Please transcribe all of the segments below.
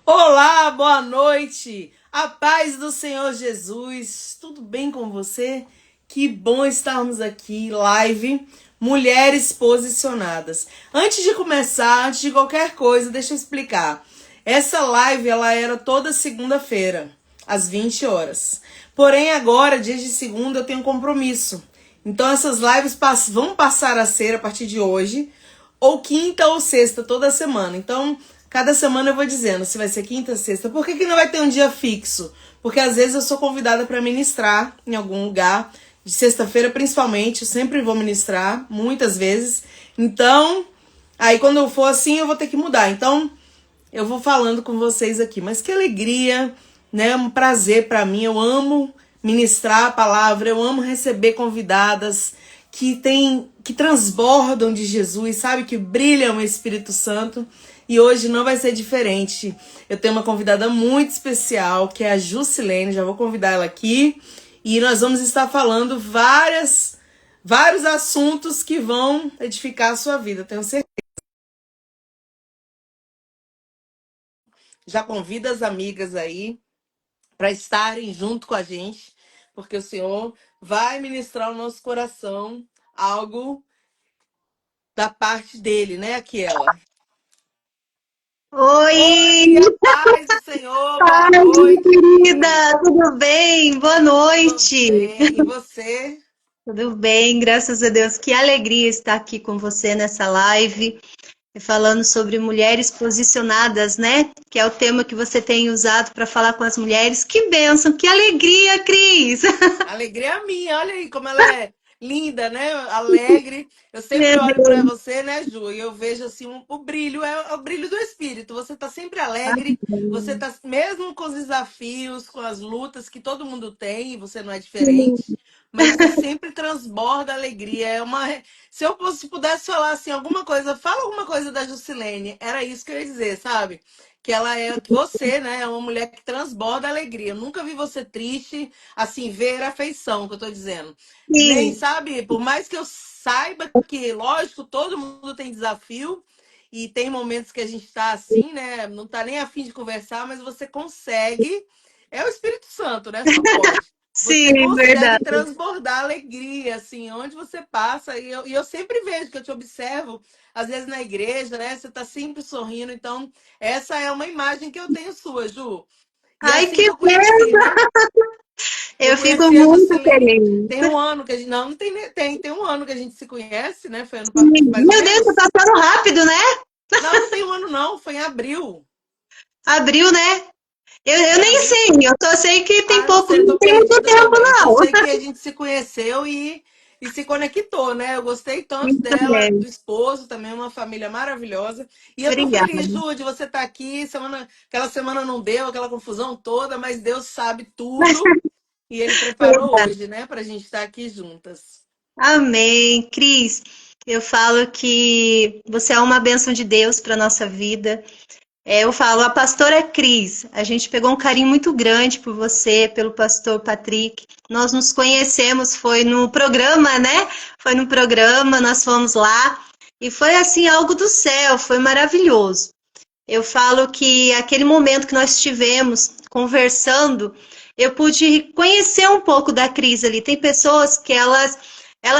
Olá, boa noite. A paz do Senhor Jesus. Tudo bem com você? Que bom estarmos aqui, live Mulheres Posicionadas. Antes de começar, antes de qualquer coisa, deixa eu explicar. Essa live ela era toda segunda-feira, às 20 horas. Porém, agora, dias de segunda, eu tenho um compromisso. Então, essas lives vão passar a ser, a partir de hoje, ou quinta ou sexta, toda semana. Então, cada semana eu vou dizendo se vai ser quinta, sexta. Por que não vai ter um dia fixo? Porque às vezes eu sou convidada para ministrar em algum lugar. De sexta-feira, principalmente, eu sempre vou ministrar, muitas vezes. Então, aí quando eu for assim, eu vou ter que mudar. Então, eu vou falando com vocês aqui. Mas que alegria, né? Um prazer para mim. Eu amo ministrar a palavra, eu amo receber convidadas que transbordam de Jesus, sabe? Que brilham o Espírito Santo. E hoje não vai ser diferente. Eu tenho uma convidada muito especial, que é a Jusilene. Já vou convidar ela aqui. E nós vamos estar falando vários assuntos que vão edificar a sua vida, tenho certeza. Já convida as amigas aí para estarem junto com a gente, porque o Senhor vai ministrar ao nosso coração algo da parte dele, né, Aquela? Oi, Oi, a paz do Senhor, boa paz, minha noite. querida, tudo bem? Boa Tudo noite. bem? E você? Tudo bem, graças a Deus. Que alegria estar aqui com você nessa live, falando sobre mulheres posicionadas, né? Que é o tema que você tem usado para falar com as mulheres. Que bênção, que alegria, Cris. Alegria minha, olha aí como ela é linda, né? Alegre. Eu sempre Meu olho para Deus. você, né, Ju? E eu vejo assim o brilho, é o brilho do espírito. Você tá sempre alegre, você tá mesmo com os desafios, com as lutas que todo mundo tem, e você não é diferente. Mas você sempre transborda alegria. Se eu pudesse falar assim alguma coisa, fala alguma coisa da Jusilene, era isso que eu ia dizer, sabe? Que ela é, que você, né, é uma mulher que transborda alegria. Eu nunca vi você triste, assim, ver a afeição que eu tô dizendo. Nem, Sim, sabe, por mais que eu saiba que, lógico, todo mundo tem desafio e tem momentos que a gente tá assim, né, não tá nem a fim de conversar, mas você consegue, é o Espírito Santo, né, só pode. Você sim, consegue verdade. transbordar alegria, assim, onde você passa. E eu sempre vejo que eu te observo, às vezes na igreja, né? Você tá sempre sorrindo. Então, essa é uma imagem que eu tenho sua, Ju. E é Ai, assim que que eu bênção. conheci, né? Eu Eu fico conheci a muito Juscelene feliz. tem um ano que a gente. Não, não tem, tem um ano que a gente se conhece, né? Foi ano mais ou Meu Deus, menos? tá passando rápido, né? Não, não tem um ano, não. Foi em abril. Abril, né? Eu Foi em nem abril. sei, eu só sei que tem Ah, não pouco, sei, eu não tô tem muito perdida tempo, também. Só não. sei que a gente se conheceu e se conectou, né? Eu gostei tanto Muito dela, bem. do esposo, também uma família maravilhosa. E eu tô Obrigada. feliz, Ju, de você estar aqui. Aquela semana não deu, aquela confusão toda, mas Deus sabe tudo. E ele preparou hoje, né, pra gente estar aqui juntas. Amém. Cris, eu falo que você é uma bênção de Deus para nossa vida. Eu falo, a pastora Cris, a gente pegou um carinho muito grande por você, pelo pastor Patrick. Nós nos conhecemos, foi no programa, né? Foi no programa, nós fomos lá e foi assim algo do céu, foi maravilhoso. Eu falo que aquele momento que nós tivemos conversando, eu pude conhecer um pouco da Cris ali. Tem pessoas que elas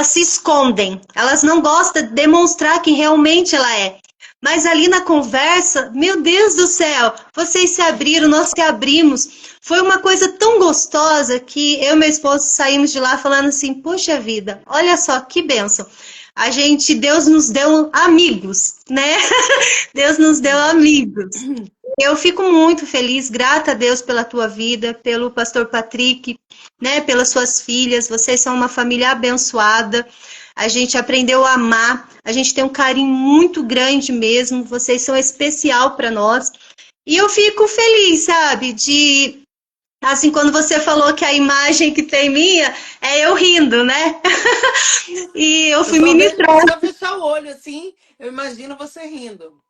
se escondem, elas não gostam de demonstrar quem realmente ela é. Mas ali na conversa, meu Deus do céu, vocês se abriram, nós se abrimos. Foi uma coisa tão gostosa que eu e meu esposo saímos de lá falando assim: poxa vida, olha só que bênção. Deus nos deu amigos, né? Deus nos deu amigos. Eu fico muito feliz, grata a Deus pela tua vida, pelo pastor Patrick, né, pelas suas filhas. Vocês são uma família abençoada. A gente aprendeu a amar, a gente tem um carinho muito grande mesmo. Vocês são especial para nós. E eu fico feliz, sabe, de assim, quando você falou que a imagem que tem minha é eu rindo, né? E eu Eu fui só vejo, ministrar. se eu fechar o olho assim, eu imagino você rindo.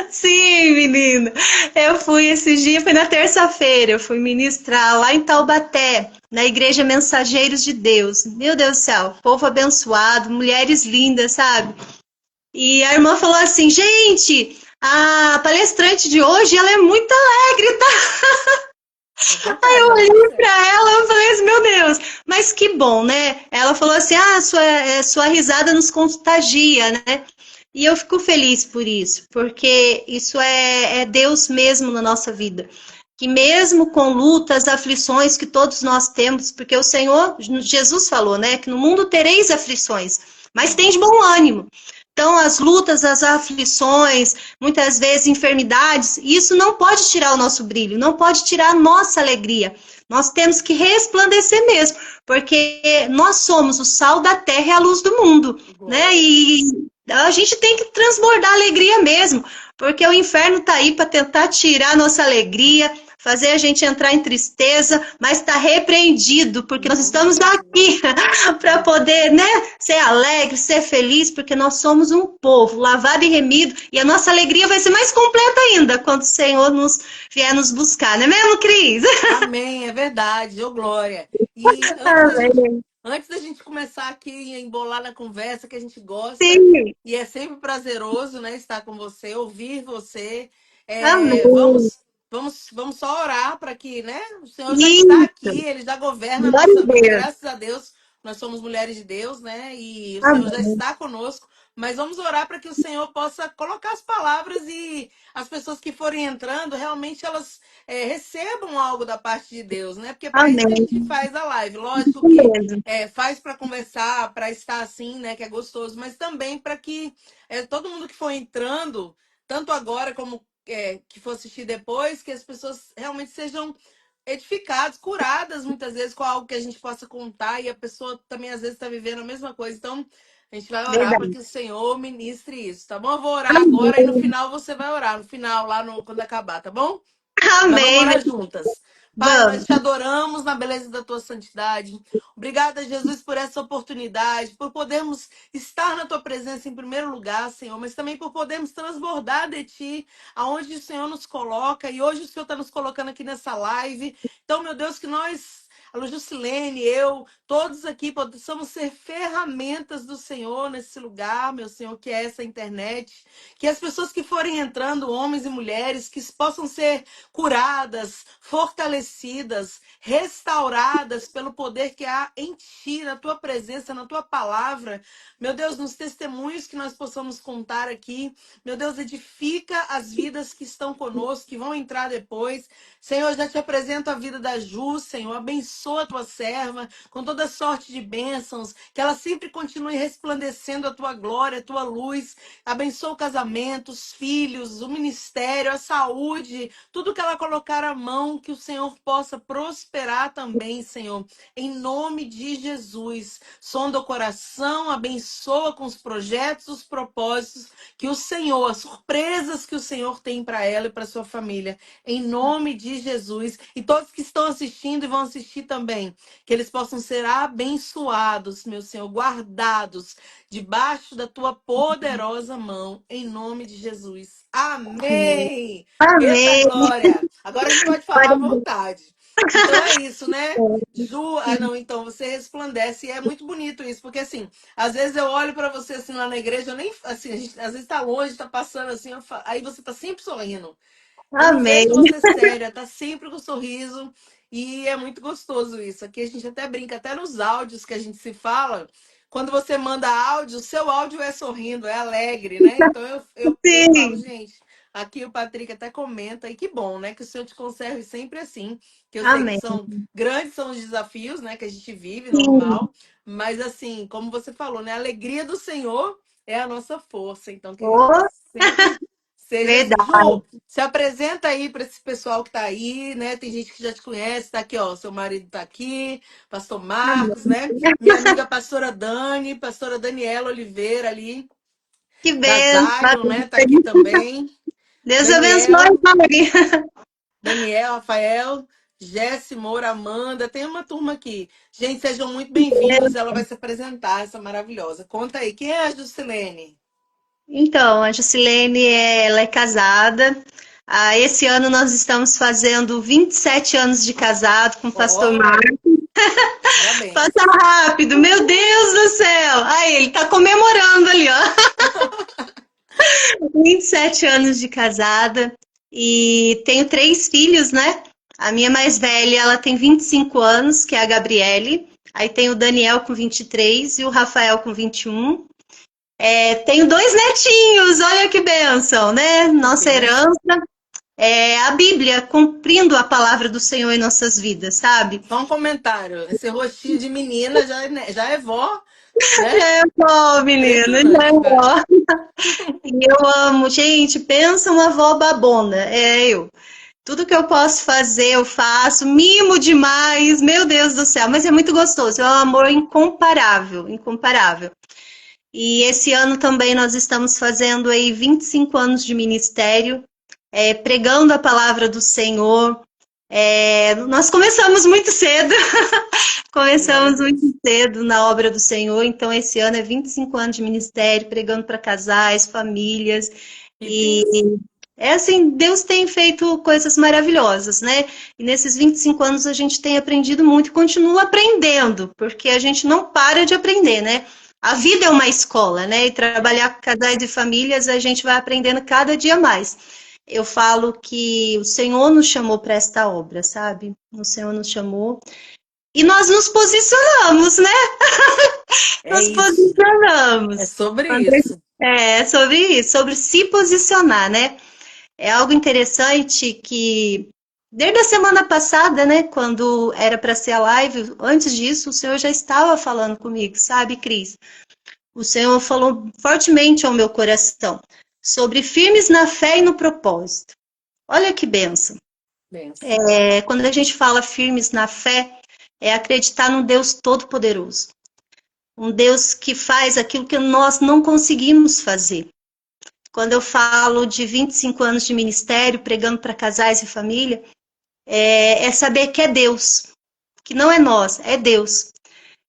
Sim, menina. Eu fui esses dias, foi na terça-feira, eu fui ministrar lá em Taubaté, na Igreja Mensageiros de Deus. Meu Deus do céu, povo abençoado, mulheres lindas, sabe? E a irmã falou assim, gente, a palestrante de hoje, ela é muito alegre vai dar tudo Olhei certo. pra ela, eu falei assim, meu Deus, mas que bom, né? Ela falou assim, sua risada nos contagia, né? E eu fico feliz por isso, porque isso é Deus mesmo na nossa vida. Que mesmo com lutas, aflições que todos nós temos, porque o Senhor, Jesus falou, né? Que no mundo tereis aflições, mas tem de Uhum. bom ânimo. Então, as lutas, as aflições, muitas vezes enfermidades, isso não pode tirar o nosso brilho, não pode tirar a nossa alegria. Nós temos que resplandecer mesmo, porque nós somos o sal da terra e a luz do mundo, né? Glória. E a gente tem que transbordar alegria mesmo, porque o inferno está aí para tentar tirar a nossa alegria, fazer a gente entrar em tristeza, mas está repreendido, Em porque nós nome de estamos Jesus. aqui para poder, né, ser alegre, ser feliz, porque nós somos um povo lavado e remido, e a nossa alegria vai ser mais completa ainda quando o Senhor nos vier nos buscar, não é mesmo, Cris? Amém, é verdade, ô glória. E Amém. antes da gente começar aqui a embolar na conversa que a gente gosta, Sim, e é sempre prazeroso, né, estar com você, ouvir você. amém. Vamos só orar para que, né, o Senhor já está Isso, aqui, Ele já governa a glória nossa a vida, Deus. graças a Deus. Nós somos mulheres de Deus, né? E o Senhor já Amém. está conosco. Mas vamos orar para que o Senhor possa colocar as palavras e as pessoas que forem entrando, realmente elas recebam algo da parte de Deus, né? Porque é para isso que a Amém. gente faz a live. Lógico Isso que mesmo. faz para conversar, para estar assim, né? Que é gostoso, mas também para que todo mundo que for entrando, tanto agora como que for assistir depois, que as pessoas realmente sejam edificadas, curadas muitas vezes com algo que a gente possa contar e a pessoa também às vezes está vivendo a mesma coisa. Então, a gente vai orar para Verdade. que o Senhor ministre isso, tá bom? Eu vou orar agora e no Amém. final você vai orar, no final, lá no, quando acabar, tá bom? Mas vamos Amém. orar juntas. Pai, nós Vamos. te adoramos na beleza da tua santidade. Obrigada, Jesus, por essa oportunidade, por podermos estar na tua presença em primeiro lugar, Senhor, mas também por podermos transbordar de ti, aonde o Senhor nos coloca. E hoje o Senhor está nos colocando aqui nessa live. Então, meu Deus, que nós, a Jusilene, eu, todos aqui possamos ser ferramentas do Senhor nesse lugar, meu Senhor, que é essa internet. Que as pessoas que forem entrando, homens e mulheres, que possam ser curadas, fortalecidas, restauradas pelo poder que há em ti, na tua presença, na tua palavra. Meu Deus, nos testemunhos que nós possamos contar aqui. Meu Deus, edifica as vidas que estão conosco, que vão entrar depois. Senhor, eu já te apresento a vida da Ju, Senhor. Abençoa a tua serva com toda sorte de bênçãos, que ela sempre continue resplandecendo a tua glória, a tua luz. Abençoa o casamento, os filhos, o ministério, a saúde, tudo que ela colocar à mão, que o Senhor possa prosperar também, Senhor. Em nome de Jesus. Sonda o coração, abençoa com os projetos, os propósitos que o Senhor, as surpresas que o Senhor tem para ela e para sua família. Em nome de Jesus. E todos que estão assistindo e vão assistir também, que eles possam ser abençoados, meu Senhor, guardados debaixo da tua poderosa mão, em nome de Jesus. Amém! Eita Amém. glória! Agora a gente pode falar à Glória a Deus. vontade. Então é isso, né? Ju, não, então você resplandece e é muito bonito isso, porque assim, às vezes eu olho para você assim lá na igreja, eu nem assim, a gente, às vezes tá longe, tá passando assim, aí você tá sempre sorrindo. Eu não Amém. vejo você séria, tá sempre com um sorriso e é muito gostoso isso. Aqui a gente até brinca, até nos áudios que a gente se fala, quando você manda áudio, o seu áudio é sorrindo, é alegre, né? Então eu falo, Sim. gente, aqui o Patrick até comenta, e que bom, né? Que o Senhor te conserve sempre assim, que eu sei que Amém. são grandes são os desafios, né? Que a gente vive, Sim. normal, mas assim, como você falou, né? A alegria do Senhor é a nossa força. Então, que Oh, sempre seja assim. verdade. Ju, se apresenta aí para esse pessoal que tá aí, né? Tem gente que já te conhece, tá aqui, ó. Seu marido tá aqui, Pastor Marcos, Amém. né? Minha amiga pastora Dani, pastora Daniela Oliveira ali, Que da Zion, benção. né? Tá aqui também. Deus abençoe, Daniel, Maria. Rafael, Jesse, Moura, Amanda, tem uma turma aqui. Gente, sejam muito bem-vindos. Ela vai se apresentar, essa maravilhosa. Conta aí, quem é a Jusilene? Então, a Jusilene, ela é casada. Esse ano nós estamos fazendo 27 anos de casado com o pastor Ó, Marcos. parabéns. Passa rápido, meu Deus do céu! Aí, ele tá comemorando ali, ó. 27 anos de casada e tenho 3 filhos, né? A minha mais velha, ela tem 25 anos, que é a Gabriele. Aí tem o Daniel com 23 e o Rafael com 21. Tenho dois netinhos, olha que bênção, né? Nossa Benção. herança é a Bíblia, cumprindo a palavra do Senhor em nossas vidas, sabe? Só um comentário. Esse rostinho de menina já é vó, né? Já é bom, menina, já é Impressionante, velho. bom. E eu amo, gente, pensa uma avó babona, é eu. Tudo que eu posso fazer, eu faço, mimo demais, meu Deus do céu, mas é muito gostoso, é um amor incomparável, incomparável. E esse ano também nós estamos fazendo aí 25 anos de ministério, pregando a palavra do Senhor. Nós começamos muito cedo, Glória a começamos muito Deus. cedo na obra do Senhor, então esse ano é 25 anos de ministério, pregando para casais, famílias, Que e benção. é assim, Deus tem feito coisas maravilhosas, né? E nesses 25 anos a gente tem aprendido muito e continua aprendendo, porque a gente não para de aprender, né? A vida é uma escola, né? E trabalhar com casais e famílias, a gente vai aprendendo cada dia mais. Eu falo que o Senhor nos chamou para esta obra, sabe? O Senhor nos chamou e nós nos posicionamos, né? É Nos isso. É posicionamos. sobre isso. É sobre isso, sobre se posicionar, né? É algo interessante que, desde a semana passada, né, quando era para ser a live, antes disso, o Senhor já estava falando comigo, sabe, Cris? O Senhor falou fortemente ao meu coração sobre firmes na fé e no propósito. Olha que benção. Benção. Quando a gente fala firmes na fé, é acreditar num Deus todo-poderoso. Um Deus que faz aquilo que nós não conseguimos fazer. Quando eu falo de 25 anos de ministério, pregando para casais e família, é saber que é Deus, que não é nós, é Deus.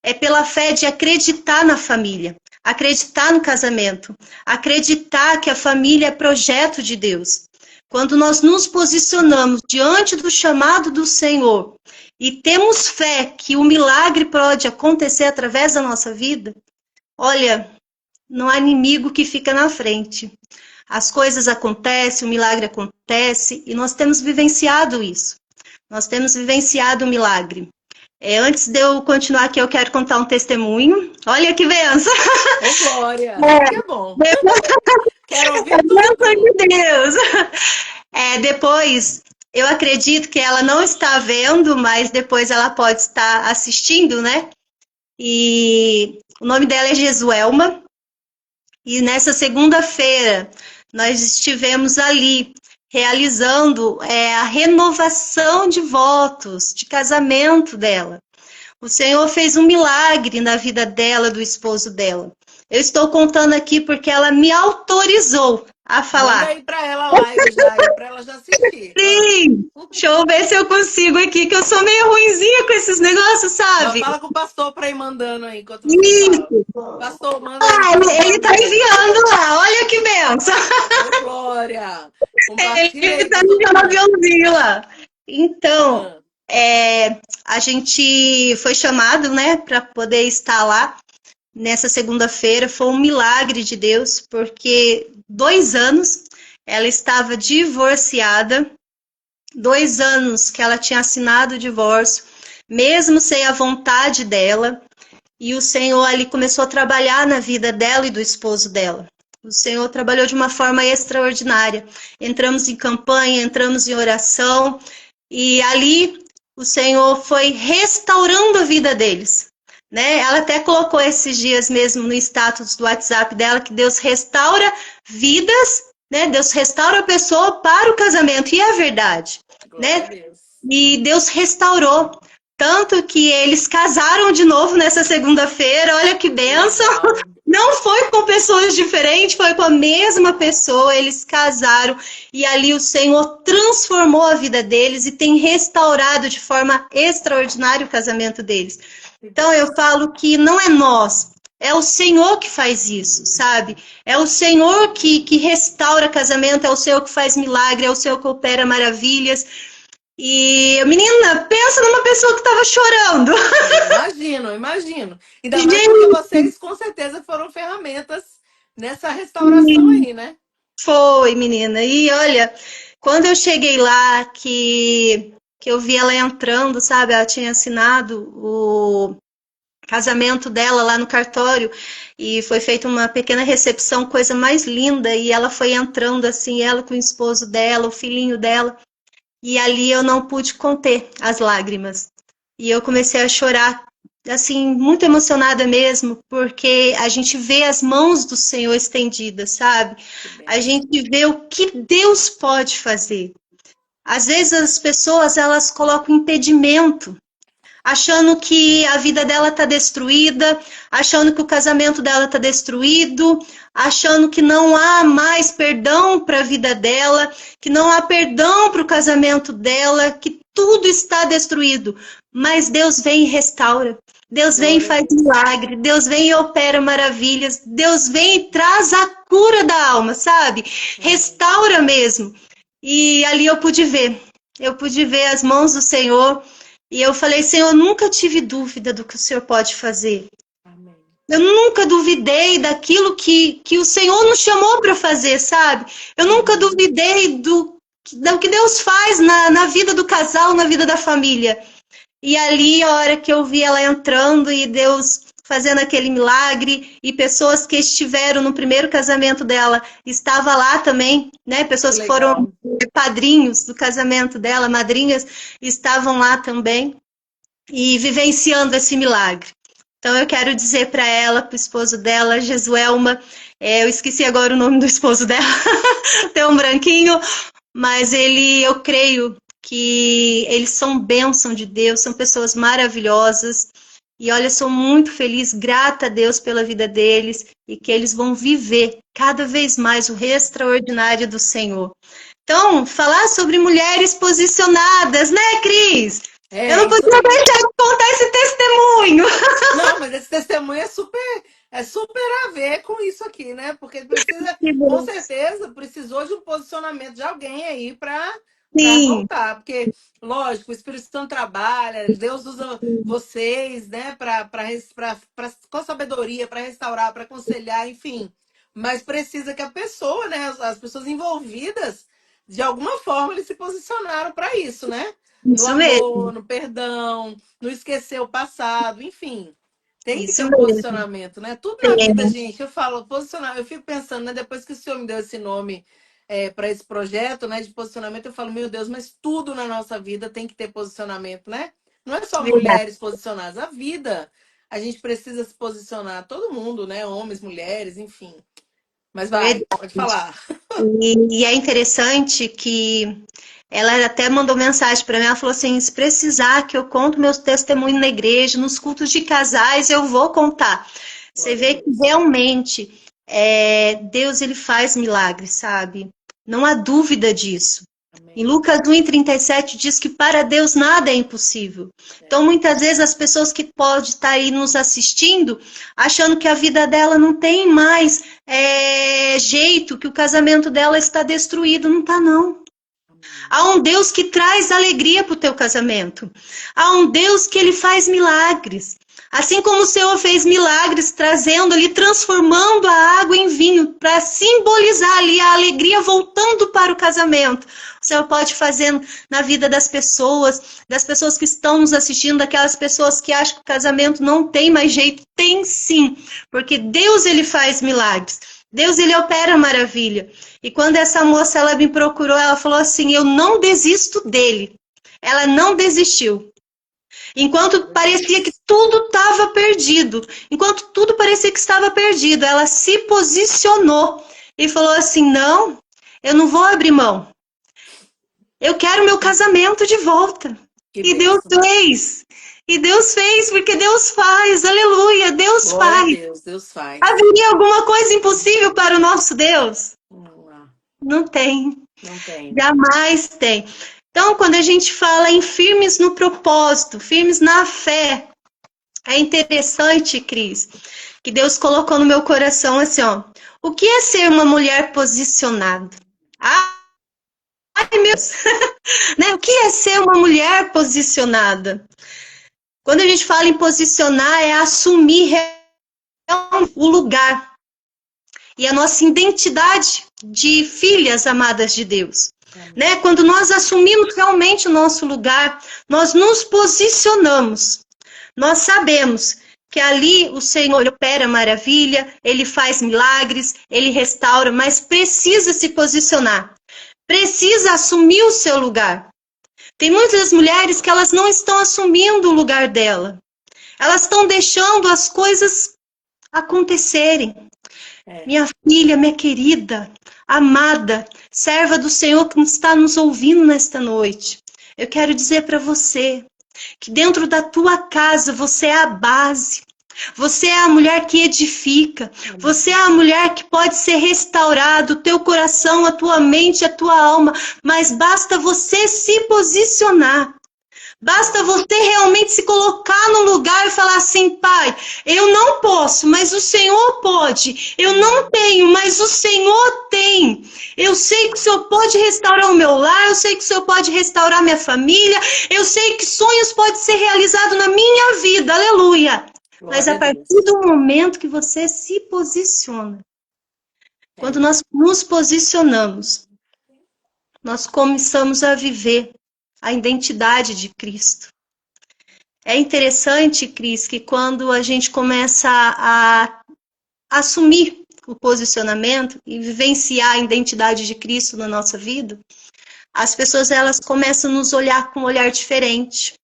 É pela fé de acreditar na família, acreditar no casamento, acreditar que a família é projeto de Deus. Quando nós nos posicionamos diante do chamado do Senhor e temos fé que o milagre pode acontecer através da nossa vida, olha, não há inimigo que fica na frente. As coisas acontecem, o milagre acontece e nós temos vivenciado isso. Nós temos vivenciado o milagre. Antes de eu continuar aqui, eu quero contar um testemunho. Olha que benção! Ô, Glória. Isso que é bom. Quero ouvir tudo Benção tu. de Deus! Depois, eu acredito que ela não está vendo, mas depois ela pode estar assistindo, né? E o nome dela é Jesuelma. E nessa segunda-feira, nós estivemos ali realizando a renovação de votos de casamento dela. O Senhor fez um milagre na vida dela, do esposo dela. Eu estou contando aqui porque ela me autorizou a Manda falar. aí pra ela a live já aí, pra ela já assistir. Ah. Sim, deixa eu ver se eu consigo aqui, que eu sou meio ruinzinha com esses negócios, sabe? Fala com o pastor pra ir mandando aí enquanto você fala. Isso. Pastor, manda aí pra ela Ele tá mandar. enviando lá, olha que benção. Ô, Glória. Compartilha Ele aí tá com todo enviando mundo. aviãozinho lá. Então, Ah. a gente foi chamado, né, para poder estar lá nessa segunda-feira. Foi um milagre de Deus, porque 2 anos ela estava divorciada, 2 anos que ela tinha assinado o divórcio, mesmo sem a vontade dela, e o Senhor ali começou a trabalhar na vida dela e do esposo dela. O Senhor trabalhou de uma forma extraordinária. Entramos em campanha, entramos em oração, e ali o Senhor foi restaurando a vida deles. Né? Ela até colocou esses dias mesmo no status do WhatsApp dela que Deus restaura vidas, né? Deus restaura a pessoa para o casamento, e é verdade, Glória a né? Deus. E Deus restaurou, tanto que eles casaram de novo nessa segunda-feira, olha que Que bênção! legal. Não foi com pessoas diferentes, foi com a mesma pessoa, eles casaram e ali o Senhor transformou a vida deles e tem restaurado de forma extraordinária o casamento deles. Então eu falo que não é nós, é o Senhor que faz isso, sabe? É o Senhor que restaura casamento, é o Senhor que faz milagre, é o Senhor que opera maravilhas. E, menina, pensa numa pessoa que estava chorando. Imagino, imagino. Ainda mais porque Gente, vocês com certeza foram ferramentas nessa restauração aí, né? foi, menina. E olha, quando eu cheguei lá, que que eu vi ela entrando, sabe? Ela tinha assinado o casamento dela lá no cartório e foi feita uma pequena recepção, coisa mais linda, e ela foi entrando assim, ela com o esposo dela, o filhinho dela, e ali eu não pude conter as lágrimas. E eu comecei a chorar, assim, muito emocionada mesmo, porque a gente vê as mãos do Senhor estendidas, sabe? A gente vê o que Deus pode fazer. Às vezes as pessoas, elas colocam impedimento, achando que a vida dela está destruída, achando que o casamento dela está destruído, achando que não há mais perdão para a vida dela, que não há perdão para o casamento dela, que tudo está destruído. Mas Deus vem e restaura. Deus vem e faz milagre, Deus vem e opera maravilhas, Deus vem e traz a cura da alma, sabe? Restaura mesmo. E ali eu pude ver as mãos do Senhor. E eu falei, Senhor, eu nunca tive dúvida do que o Senhor pode fazer. Amém. Eu nunca duvidei daquilo que o Senhor nos chamou para fazer, sabe? Eu nunca duvidei do que Deus faz na vida do casal, na vida da família. E ali, a hora que eu vi ela entrando e Deus fazendo aquele milagre, e pessoas que estiveram no primeiro casamento dela estavam lá também, né? Pessoas que foram padrinhos do casamento dela, madrinhas, estavam lá também, e vivenciando esse milagre. Então eu quero dizer para ela, para o esposo dela, Jesuelma, eu esqueci agora o nome do esposo dela, tem um branquinho, mas eu creio que eles são bênção de Deus, são pessoas maravilhosas. E olha, sou muito feliz, grata a Deus pela vida deles e que eles vão viver cada vez mais o extraordinário do Senhor. Então, falar sobre mulheres posicionadas, né, Cris? Eu não podia deixar de contar esse testemunho. Não, mas esse testemunho é super a ver com isso aqui, né? Porque precisa, com certeza, precisou de um posicionamento de alguém aí para Sim. voltar. Porque, lógico, o Espírito Santo trabalha, Deus usa vocês, né, com sabedoria, para restaurar, para aconselhar, enfim. Mas precisa que a pessoa, né, as pessoas envolvidas, de alguma forma, eles se posicionaram para isso, né? No Isso amor, mesmo. no perdão, no esquecer o passado, enfim. Tem que ter Isso um mesmo. posicionamento, né? Tudo na vida, Tem. gente, eu falo posicionar, eu fico pensando, né? Depois que o senhor me deu esse nome para esse projeto, né, de posicionamento, eu falo, meu Deus, mas tudo na nossa vida tem que ter posicionamento, né? Não é só Verdade. mulheres posicionadas, a vida. A gente precisa se posicionar, todo mundo, né? Homens, mulheres, enfim. Mas vai, Verdade. pode falar. E é interessante que ela até mandou mensagem para mim, ela falou assim, se precisar que eu conto meus testemunhos na igreja, nos cultos de casais, eu vou contar. Você Glória a vê que Deus. realmente Deus ele faz milagres, sabe? Não há dúvida disso. Em Amém. Lucas 1:37 diz que para Deus nada é impossível. Então, muitas vezes, as pessoas que podem estar aí nos assistindo, achando que a vida dela não tem mais jeito, que o casamento dela está destruído. Não está, não. Amém. Há um Deus que traz alegria para o teu casamento. Há um Deus que ele faz milagres. Assim como o Senhor fez milagres, trazendo ali, transformando a água em vinho, para simbolizar ali a alegria voltando para o casamento. O Senhor pode fazer na vida das pessoas que estão nos assistindo, daquelas pessoas que acham que o casamento não tem mais jeito. Tem sim, porque Deus ele faz milagres. Deus ele opera maravilha. E quando essa moça ela me procurou, ela falou assim: eu não desisto dele. Ela não desistiu. Enquanto parecia que tudo estava perdido, enquanto tudo parecia que estava perdido, ela se posicionou e falou assim: não, eu não vou abrir mão. Eu quero meu casamento de volta. Que E Deus bênção. fez. E Deus fez, porque Deus faz. Aleluia, Deus Glória a faz. Deus, Deus faz. Haveria alguma coisa impossível para o nosso Deus? Não, Não tem. não tem. Jamais tem. Então, quando a gente fala em firmes no propósito, firmes na fé, é interessante, Cris, que Deus colocou no meu coração assim, ó. O que é ser uma mulher posicionada? Ai, meu Deus. Né? O que é ser uma mulher posicionada? Quando a gente fala em posicionar, é assumir o lugar e a nossa identidade de filhas amadas de Deus. né? Quando nós assumimos realmente o nosso lugar, nós nos posicionamos. Nós sabemos que ali o Senhor opera maravilha, Ele faz milagres, Ele restaura, mas precisa se posicionar. Precisa assumir o seu lugar. Tem muitas mulheres que elas não estão assumindo o lugar dela. Elas estão deixando as coisas acontecerem. Minha filha, minha querida, amada, serva do Senhor que está nos ouvindo nesta noite, eu quero dizer para você que dentro da tua casa você é a base. Você é a mulher que edifica. Você é a mulher que pode ser restaurado, o teu coração, a tua mente, a tua alma. Mas basta você se posicionar. Basta você realmente se colocar no lugar e falar assim, Pai, eu não posso, mas o Senhor pode. Eu não tenho, mas o Senhor tem. Eu sei que o Senhor pode restaurar o meu lar, eu sei que o Senhor pode restaurar minha família, eu sei que sonhos podem ser realizados na minha vida, aleluia. Mas a partir do momento que você se posiciona, quando nós nos posicionamos, nós começamos a viver a identidade de Cristo. É interessante, Cris, que quando a gente começa a assumir o posicionamento e vivenciar a identidade de Cristo na nossa vida, as pessoas elas começam a nos olhar com um olhar diferente.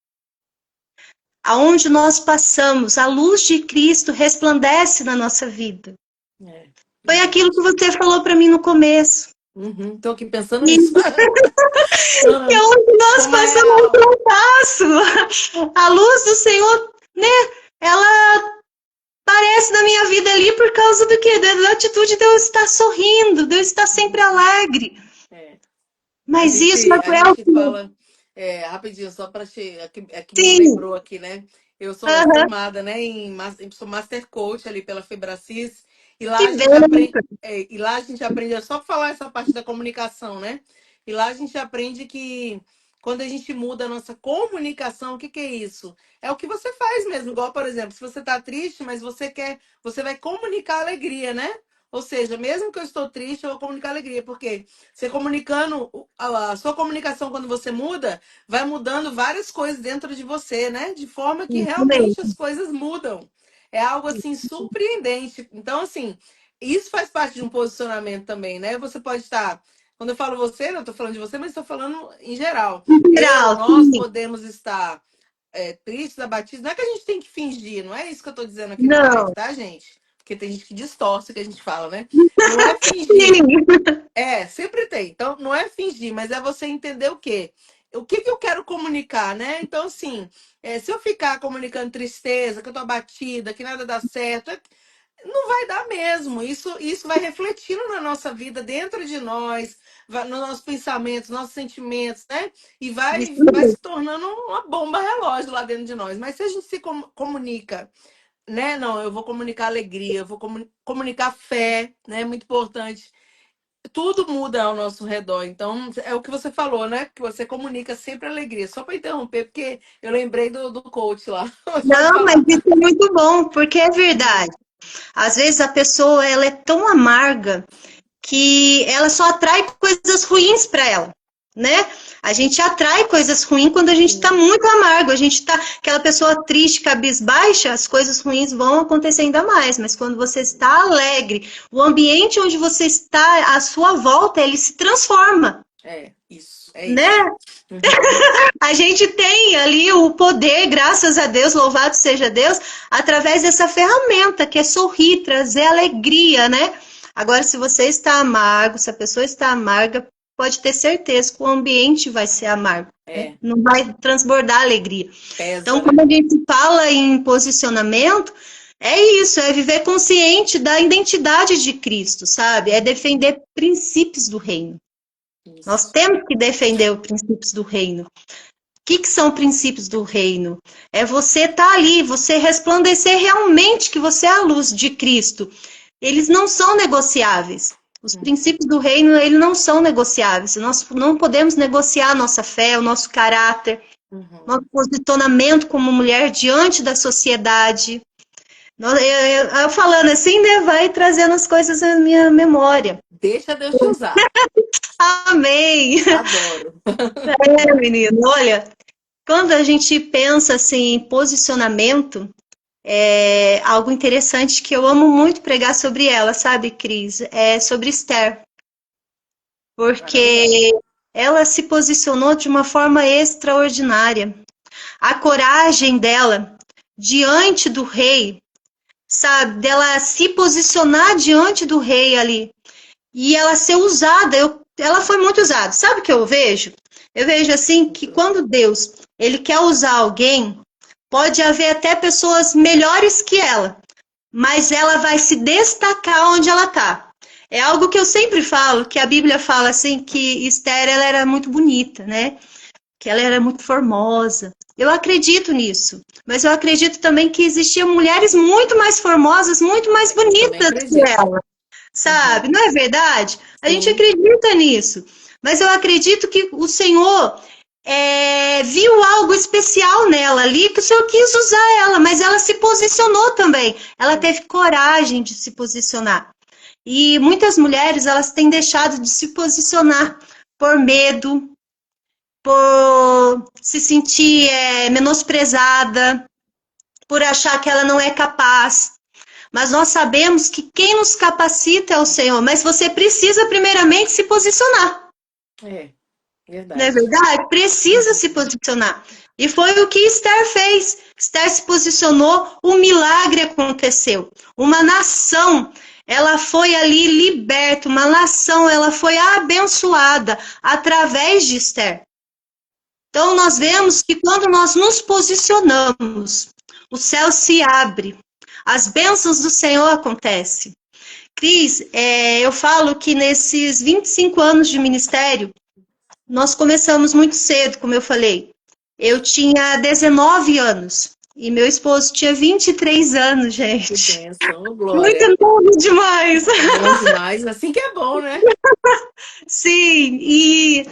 Aonde nós passamos, a luz de Cristo resplandece na nossa vida. Foi aquilo que você falou para mim no começo. Tô aqui pensando nisso. É onde nós passamos um passo. A luz do Senhor, né? Ela aparece na minha vida ali por causa do quê? Da atitude de eu estar sorrindo, de eu estar sempre alegre. Mas isso é a gente fala, rapidinho, só para aqui me lembrou aqui, né? Eu sou formada, né, sou Master Coach ali pela Febracis, e lá a gente aprende, é só falar essa parte da comunicação, né? E lá a gente aprende que quando a gente muda a nossa comunicação, o que que é isso? É o que você faz mesmo, igual, por exemplo, se você tá triste, mas você vai comunicar alegria, né? Ou seja, mesmo que eu estou triste, eu vou comunicar alegria, porque você comunicando, a sua comunicação quando você muda, vai mudando várias coisas dentro de você, né? De forma que realmente as coisas mudam. É algo assim surpreendente. Então, assim, isso faz parte de um posicionamento também, né? Você pode estar. Quando eu falo você, não estou falando de você, mas estou falando em geral. Nós podemos estar tristes, abatidos. Não é que a gente tem que fingir, não é isso que eu estou dizendo aqui na live, tá, gente? Porque tem gente que distorce o que a gente fala, né? Não é fingir. Sempre tem. Então, não é fingir, mas é você entender o quê? O que eu quero comunicar, né? Então, assim, se eu ficar comunicando tristeza, que eu tô abatida, que nada dá certo, não vai dar mesmo. Isso vai refletindo na nossa vida, dentro de nós, nos nossos pensamentos, nossos sentimentos, né? E vai se tornando uma bomba relógio lá dentro de nós. Mas se a gente se comunica, né? Não, eu vou comunicar alegria, eu vou comunicar fé, né? Muito importante. Tudo muda ao nosso redor. Então, é o que você falou, né? Que você comunica sempre alegria. Só para interromper, porque eu lembrei do coach lá. Não, mas isso é muito bom, porque é verdade. Às vezes a pessoa ela é tão amarga que ela só atrai coisas ruins para ela, né? A gente atrai coisas ruins quando a gente está muito amargo, a gente tá aquela pessoa triste, cabisbaixa, as coisas ruins vão acontecer ainda mais, mas quando você está alegre, o ambiente onde você está, à sua volta, ele se transforma. Isso. Né? A gente tem ali o poder, graças a Deus, louvado seja Deus, através dessa ferramenta que é sorrir, trazer alegria, né? Agora, se você está amargo, se a pessoa está amarga, pode ter certeza que o ambiente vai ser amargo. Né? Não vai transbordar alegria. Então, quando a gente fala em posicionamento, é isso, é viver consciente da identidade de Cristo, sabe? É defender princípios do reino. Isso. Nós temos que defender os princípios do reino. O que são princípios do reino? É você estar ali, você resplandecer realmente que você é a luz de Cristo. Eles não são negociáveis. Os princípios do reino, eles não são negociáveis. Nós não podemos negociar a nossa fé, o nosso caráter, nosso posicionamento como mulher diante da sociedade. Eu falando assim, né, vai trazendo as coisas na minha memória. Deixa Deus te usar. Amém! Adoro. É, menino, olha, quando a gente pensa assim, em posicionamento, é algo interessante que eu amo muito pregar sobre ela, sabe, Cris? É sobre Esther, Ah, legal. porque ela se posicionou de uma forma extraordinária. A coragem dela diante do rei, sabe, dela se posicionar diante do rei ali e ela ser usada, ela foi muito usada. Sabe o que eu vejo? Eu vejo assim que quando Deus ele quer usar alguém, pode haver até pessoas melhores que ela, mas ela vai se destacar onde ela está. É algo que eu sempre falo, que a Bíblia fala assim que Esther ela era muito bonita, né? Que ela era muito formosa. Eu acredito nisso, mas eu acredito também que existiam mulheres muito mais formosas, muito mais Também bonitas que acredito. ela, sabe? Uhum. Não é verdade? A gente Sim, acredita nisso, mas eu acredito que o Senhor viu algo especial nela ali, que o Senhor quis usar ela, mas ela se posicionou também. Ela teve coragem de se posicionar. E muitas mulheres, elas têm deixado de se posicionar por medo, por se sentir menosprezada, por achar que ela não é capaz. Mas nós sabemos que quem nos capacita é o Senhor, mas você precisa primeiramente se posicionar, é não é verdade. verdade? Precisa se Uhum. posicionar. E foi o que Esther fez. Esther se posicionou, um milagre aconteceu. Uma nação, ela foi ali liberta, uma nação, ela foi abençoada através de Esther. Então, nós vemos Verdade. que quando nós nos posicionamos, o céu se abre, as bênçãos do Senhor acontecem. Cris, eu falo que nesses 25 anos de ministério, nós começamos muito cedo, como eu falei. Eu tinha 19 anos e meu esposo tinha 23 anos, Que gente. bênção, ô, Glória. Muito novo demais. É bom demais. Assim que é bom, né? Sim, e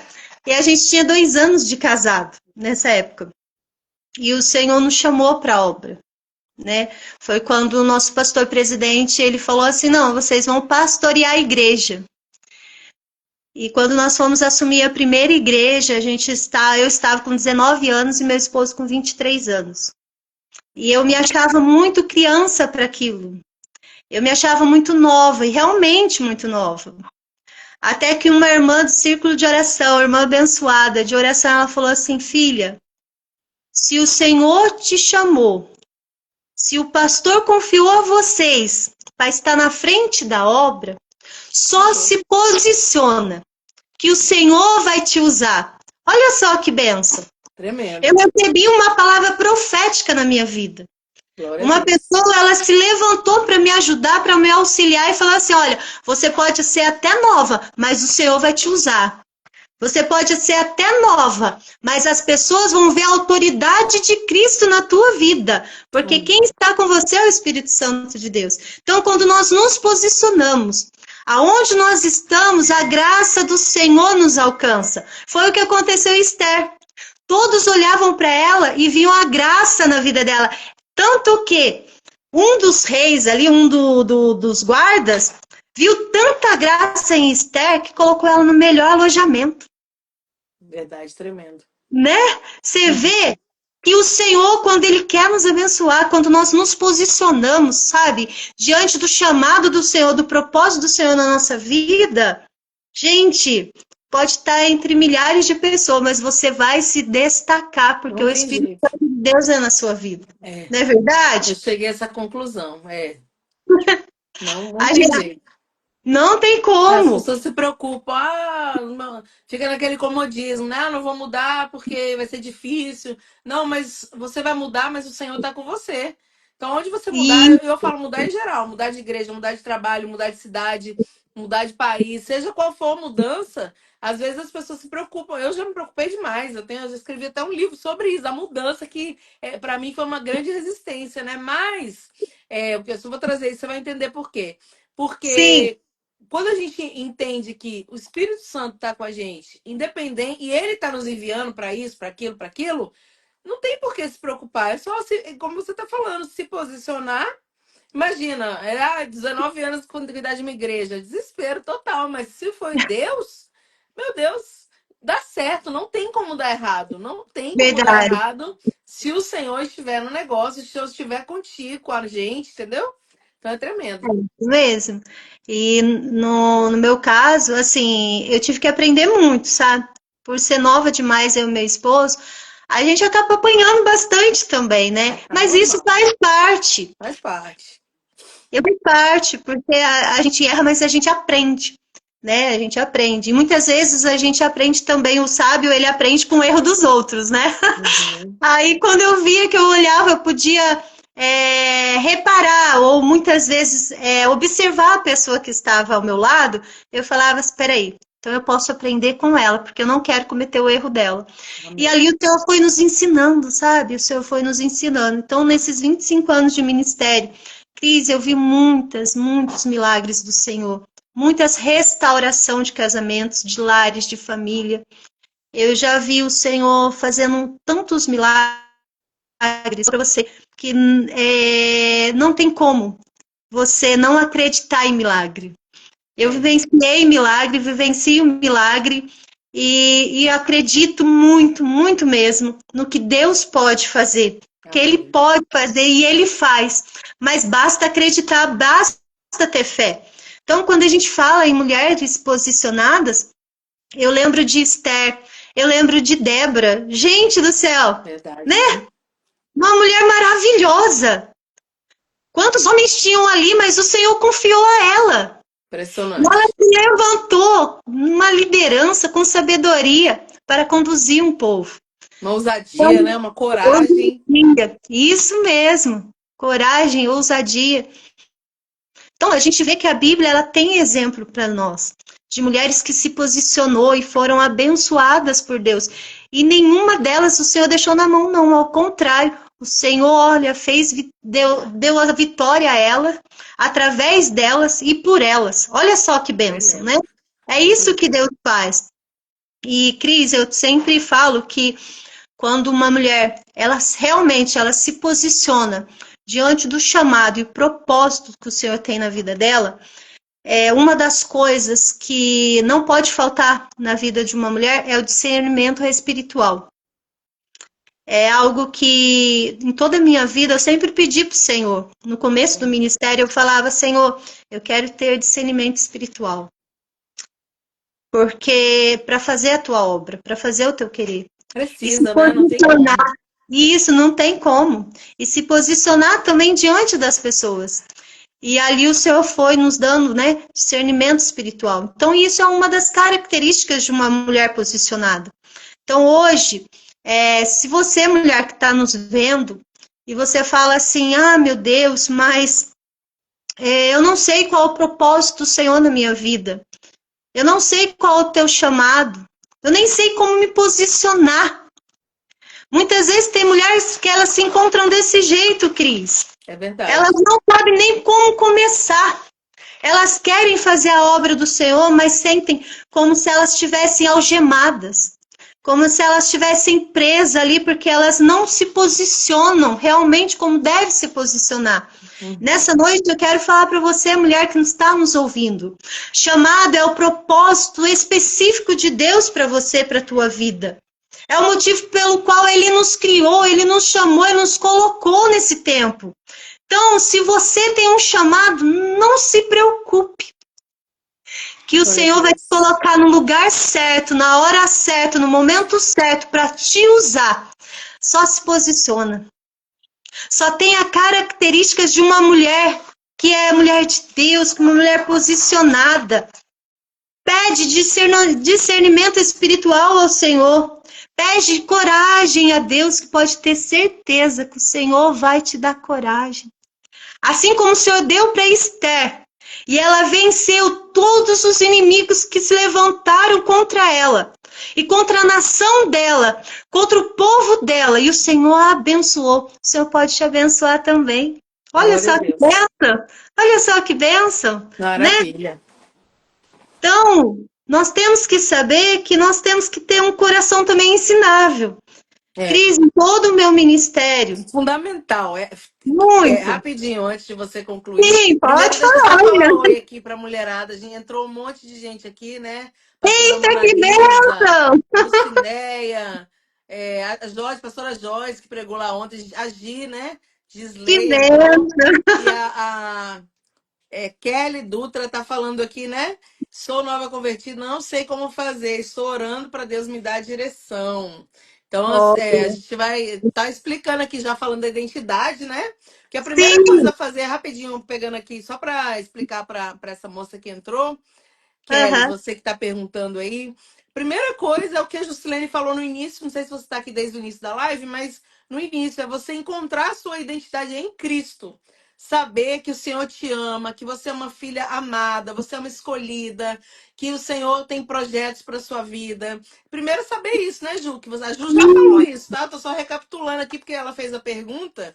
a gente tinha 2 anos de casado nessa época. E o Senhor nos chamou para a obra. Né? Foi quando o nosso pastor presidente ele falou assim: não, vocês vão pastorear a igreja. E quando nós fomos assumir a primeira igreja, eu estava com 19 anos e meu esposo com 23 anos. E eu me achava muito criança para aquilo. Eu me achava muito nova, e realmente muito nova. Até que uma irmã do círculo de oração, irmã abençoada de oração, ela falou assim: filha, se o Senhor te chamou, se o pastor confiou a vocês para estar na frente da obra, só Acabou. se posiciona, que o Senhor vai te usar. Olha só que benção. Eu Tremendo. recebi uma palavra profética na minha vida. Glória a Uma Deus. pessoa, ela se levantou para me ajudar, para me auxiliar e falou assim: olha, você pode ser até nova, mas o Senhor vai te usar. Você pode ser até nova, mas as pessoas vão ver a autoridade de Cristo na tua vida, porque Amém. quem está com você é o Espírito Santo de Deus. Então, quando nós nos posicionamos, aonde nós estamos, a graça do Senhor nos alcança. Foi o que aconteceu em Esther. Todos olhavam para ela e viam a graça na vida dela. Tanto que um dos reis ali, dos guardas, viu tanta graça em Esther que colocou ela no melhor alojamento, Verdade, tremendo. né? Você Uhum. vê que o Senhor, quando Ele quer nos abençoar, quando nós nos posicionamos, sabe, diante do chamado do Senhor, do propósito do Senhor na nossa vida, gente, pode estar entre milhares de pessoas, mas você vai se destacar, porque Não o tem Espírito jeito. Santo de Deus é na sua vida. É, Não é eu verdade? cheguei a essa conclusão. É, não, não A tem gente jeito. não tem As como. pessoas se preocupam, fica naquele comodismo, né? Ah, não vou mudar porque vai ser difícil. Não, mas você vai mudar, mas o Senhor está com você. Então, onde você mudar, E eu falo mudar em geral, mudar de igreja, mudar de trabalho, mudar de cidade, mudar de país, seja qual for a mudança, às vezes as pessoas se preocupam. Eu já me preocupei demais. Eu já escrevi até um livro sobre isso, a mudança que para mim foi uma grande resistência, né? Mas o que eu vou trazer isso, você vai entender por quê. sim, Porque quando a gente entende que o Espírito Santo está com a gente, independente, e ele está nos enviando para isso, para aquilo, não tem por que se preocupar. É só, como você está falando, se posicionar. Imagina, era 19 anos quando cuidar de uma igreja. Desespero total, mas se foi Deus, Meu Deus, dá certo, não tem como dar errado. Não tem como dar Verdade. errado se o Senhor estiver no negócio, se o Senhor estiver contigo, com a gente, entendeu? Então é tremendo. Isso mesmo. E no meu caso, assim, eu tive que aprender muito, sabe? Por ser nova demais, eu e meu esposo, a gente acaba apanhando bastante também, né? Tá Mas isso normal, faz parte. faz parte. Eu faz parte, porque a gente erra, mas a gente aprende, né? A gente aprende. E muitas vezes a gente aprende também, o sábio, ele aprende com o erro dos outros, né? Uhum. Aí, quando eu via que eu olhava, eu podia reparar, ou muitas vezes observar a pessoa que estava ao meu lado, eu falava, espera aí, então eu posso aprender com ela, porque eu não quero cometer o erro dela. E Amém. ali o Senhor foi nos ensinando, sabe? O Senhor foi nos ensinando. Então, nesses 25 anos de ministério, Cris, eu vi muitos milagres do Senhor. Muitas restauração de casamentos, de lares, de família. Eu já vi o Senhor fazendo tantos milagres para você que não tem como você não acreditar em milagre. Eu É, vivenciei milagre, vivencio milagre e acredito muito mesmo no que Deus pode fazer. Que Ele amém. pode fazer e Ele faz. Mas basta acreditar, basta ter fé. Então, quando a gente fala em mulheres posicionadas, eu lembro de Esther, eu lembro de Débora. Gente do céu, Verdade, né? viu? Uma mulher maravilhosa. Quantos homens tinham ali, mas o Senhor confiou a ela. E ela Impressionante. se levantou numa liderança com sabedoria para conduzir um povo. Uma Então, ousadia, né? Uma coragem. ousadia, isso mesmo. Coragem, ousadia. Então, a gente vê que a Bíblia ela tem exemplo para nós, de mulheres que se posicionou e foram abençoadas por Deus. E nenhuma delas o Senhor deixou na mão, não. Ao contrário, o Senhor, olha, deu a vitória a ela, através delas e por elas. Olha só que bênção, né? Tremendo. É isso que Deus faz. E, Cris, eu sempre falo que quando uma mulher, ela se posiciona diante do chamado e propósito que o Senhor tem na vida dela, é uma das coisas que não pode faltar na vida de uma mulher é o discernimento espiritual. É algo que em toda a minha vida eu sempre pedi para o Senhor. No começo do ministério eu falava, Senhor, eu quero ter discernimento espiritual. Porque para fazer a tua obra, para fazer o teu querer. E se Precisa, né? Não tem como. posicionar, isso não tem como. E se posicionar também diante das pessoas. E ali o Senhor foi nos dando, né, discernimento espiritual. Então, isso é uma das características de uma mulher posicionada. Então, hoje, se você, mulher que está nos vendo, e você fala assim, ah, meu Deus, mas eu não sei qual o propósito do Senhor na minha vida. Eu não sei qual é o teu chamado. Eu nem sei como me posicionar. Muitas vezes tem mulheres que elas se encontram desse jeito, Cris. É verdade. Elas não sabem nem como começar. Elas querem fazer a obra do Senhor, mas sentem como se elas estivessem algemadas. Como se elas estivessem presas ali, porque elas não se posicionam realmente como deve se posicionar. Uhum. Nessa noite eu quero falar para você, mulher que está nos ouvindo. Chamado é o propósito específico de Deus para você, para a tua vida. É o motivo pelo qual Ele nos criou, Ele nos chamou e nos colocou nesse tempo. Então, se você tem um chamado, não se preocupe. Que o Senhor vai te colocar no lugar certo, na hora certa, no momento certo, para te usar. Só se posiciona. Só tem as características de uma mulher, que é mulher de Deus, uma mulher posicionada. Pede discernimento espiritual ao Senhor. Pede coragem a Deus, que pode ter certeza que o Senhor vai te dar coragem. Assim como o Senhor deu para Esther. E ela venceu todos os inimigos que se levantaram contra ela. E contra a nação dela, contra o povo dela. E o Senhor a abençoou. O Senhor pode te abençoar também. Olha Glória a só que Deus. bênção. Olha só que bênção, né? Maravilha. Então, nós temos que saber que nós temos que ter um coração também ensinável. É. Cris, em todo o meu ministério, Fundamental. muito. Rapidinho, antes de você concluir. Sim, Primeiro, pode deixa eu falar, só falar um olha. oi aqui para a mulherada. Entrou um monte de gente aqui, né? Pastora Eita, Mona que Lisa, bênção! Lucinéia, a Joyce, pastora Joyce, que pregou lá ontem, a Gi, né? Que Gisley entrou. bênção! E Kelly Dutra tá falando aqui, né? Sou nova convertida, não sei como fazer. Estou orando para Deus me dar a direção. Então, a Olha, gente vai estar explicando aqui, já falando da identidade, né? Que a primeira coisa sim, a fazer, rapidinho, pegando aqui, só para explicar para essa moça que entrou, Kelly, aham, você que está perguntando aí. Primeira coisa é o que a Juscelene falou no início, não sei se você está aqui desde o início da live, mas no início é você encontrar a sua identidade em Cristo. Saber que o Senhor te ama, que você é uma filha amada, você é uma escolhida, que o Senhor tem projetos para sua vida. Primeiro saber isso, né, Ju? A Ju já falou sim, isso, tá? Tô só recapitulando aqui porque ela fez a pergunta.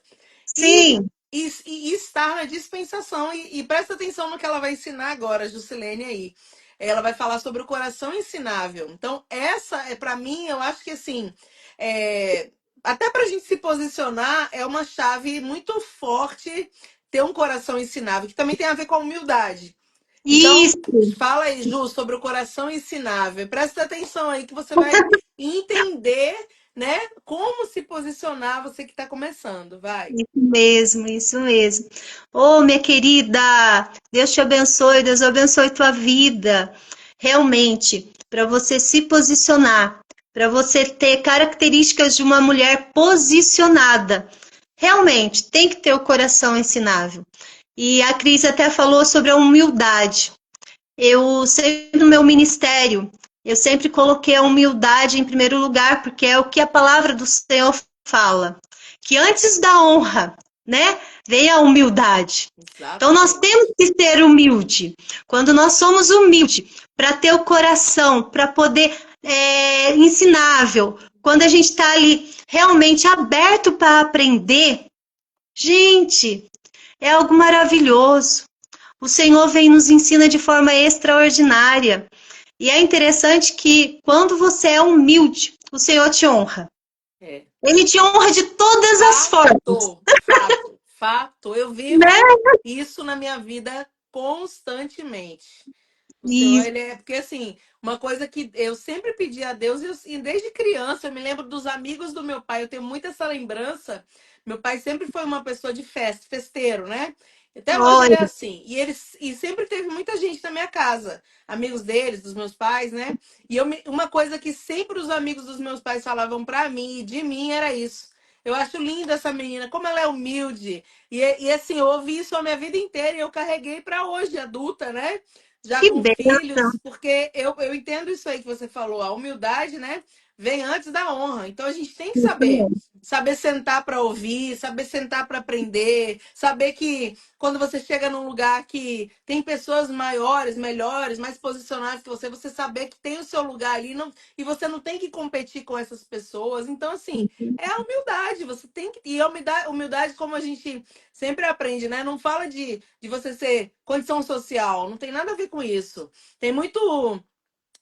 E, sim. e estar na dispensação. E presta atenção no que ela vai ensinar agora, a Juscelene aí. Ela vai falar sobre o coração ensinável. Então, essa é para mim, eu acho que assim, é, até para a gente se posicionar, é uma chave muito forte ter um coração ensinável, que também tem a ver com a humildade. Então, Isso, fala aí, Ju, sobre o coração ensinável. Presta atenção aí que você vai entender, né, como se posicionar, você que está começando. Vai. isso mesmo, isso mesmo. Ô, minha querida, Deus abençoe tua vida. Realmente, para você se posicionar, para você ter características de uma mulher posicionada, realmente tem que ter o coração ensinável. E a Cris até falou sobre a humildade. Eu sempre no meu ministério, eu sempre coloquei a humildade em primeiro lugar, porque é o que a palavra do Senhor fala, que antes da honra, né, vem a humildade. Então nós temos Exatamente. que ser humilde. Quando nós somos humildes, para ter o coração, para poder ensinável, quando a gente está ali realmente aberto para aprender, gente, é algo maravilhoso. O Senhor vem nos ensina de forma extraordinária. E é interessante que quando você é humilde, o Senhor te honra. É. Ele te honra de todas as formas, Fato, fato, fato. Eu vivo né? isso na minha vida constantemente. O Senhor, Isso. ele é. Porque, assim, uma coisa que eu sempre pedi a Deus, e desde criança, eu me lembro dos amigos do meu pai, eu tenho muito essa lembrança. Meu pai sempre foi uma pessoa de festa, festeiro, né? Até hoje ele é Olha, assim. E sempre teve muita gente na minha casa, amigos deles, dos meus pais, né? Uma coisa que sempre os amigos dos meus pais falavam pra mim e de mim era isso. Eu acho linda essa menina, como ela é humilde. Assim, eu ouvi isso a minha vida inteira e eu carreguei pra hoje, adulta, né? Já que com bênção. filhos, porque eu entendo isso aí que você falou, a humildade, né, vem antes da honra. Então a gente tem que Isso mesmo. saber sentar para ouvir, saber sentar para aprender, saber que quando você chega num lugar que tem pessoas maiores, melhores, mais posicionadas que você saber que tem o seu lugar ali e você não tem que competir com essas pessoas. Então, assim, é a humildade, você tem que. E a humildade, como a gente sempre aprende, né? Não fala de você ser condição social, não tem nada a ver com isso. Tem muito.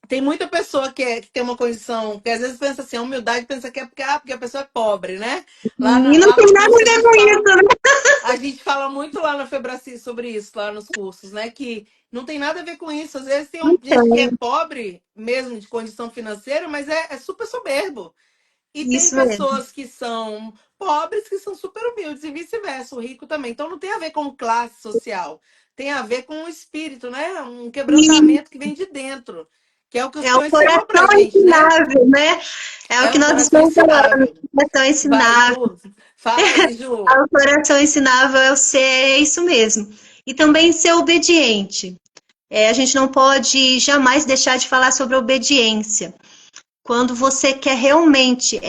Tem muita pessoa que tem uma condição, que às vezes pensa assim, a humildade pensa que é porque a pessoa é pobre, né? E não Lá tem no nada curso a ver com isso, né? a gente fala muito lá na Febraci sobre isso, lá nos cursos, né? Que não tem nada a ver com isso. Às vezes tem gente que é Então, pobre, mesmo de condição financeira, mas é super soberbo. E tem isso mesmo. pessoas que são pobres que são super humildes e vice-versa, o rico também. Então não tem a ver com classe social, tem a ver com o espírito, né? Um E quebrantamento que vem de dentro, que é o que o é o Senhor ensinou coração pra gente, né? ensinável, né? É o É que um nós coração estamos falando, ensinável. o coração Vai, ensinável. Ju, fala aí, Ju. O coração ensinável é o ser, é isso mesmo. E também ser obediente. A gente não pode jamais deixar de falar sobre a obediência. Quando você quer realmente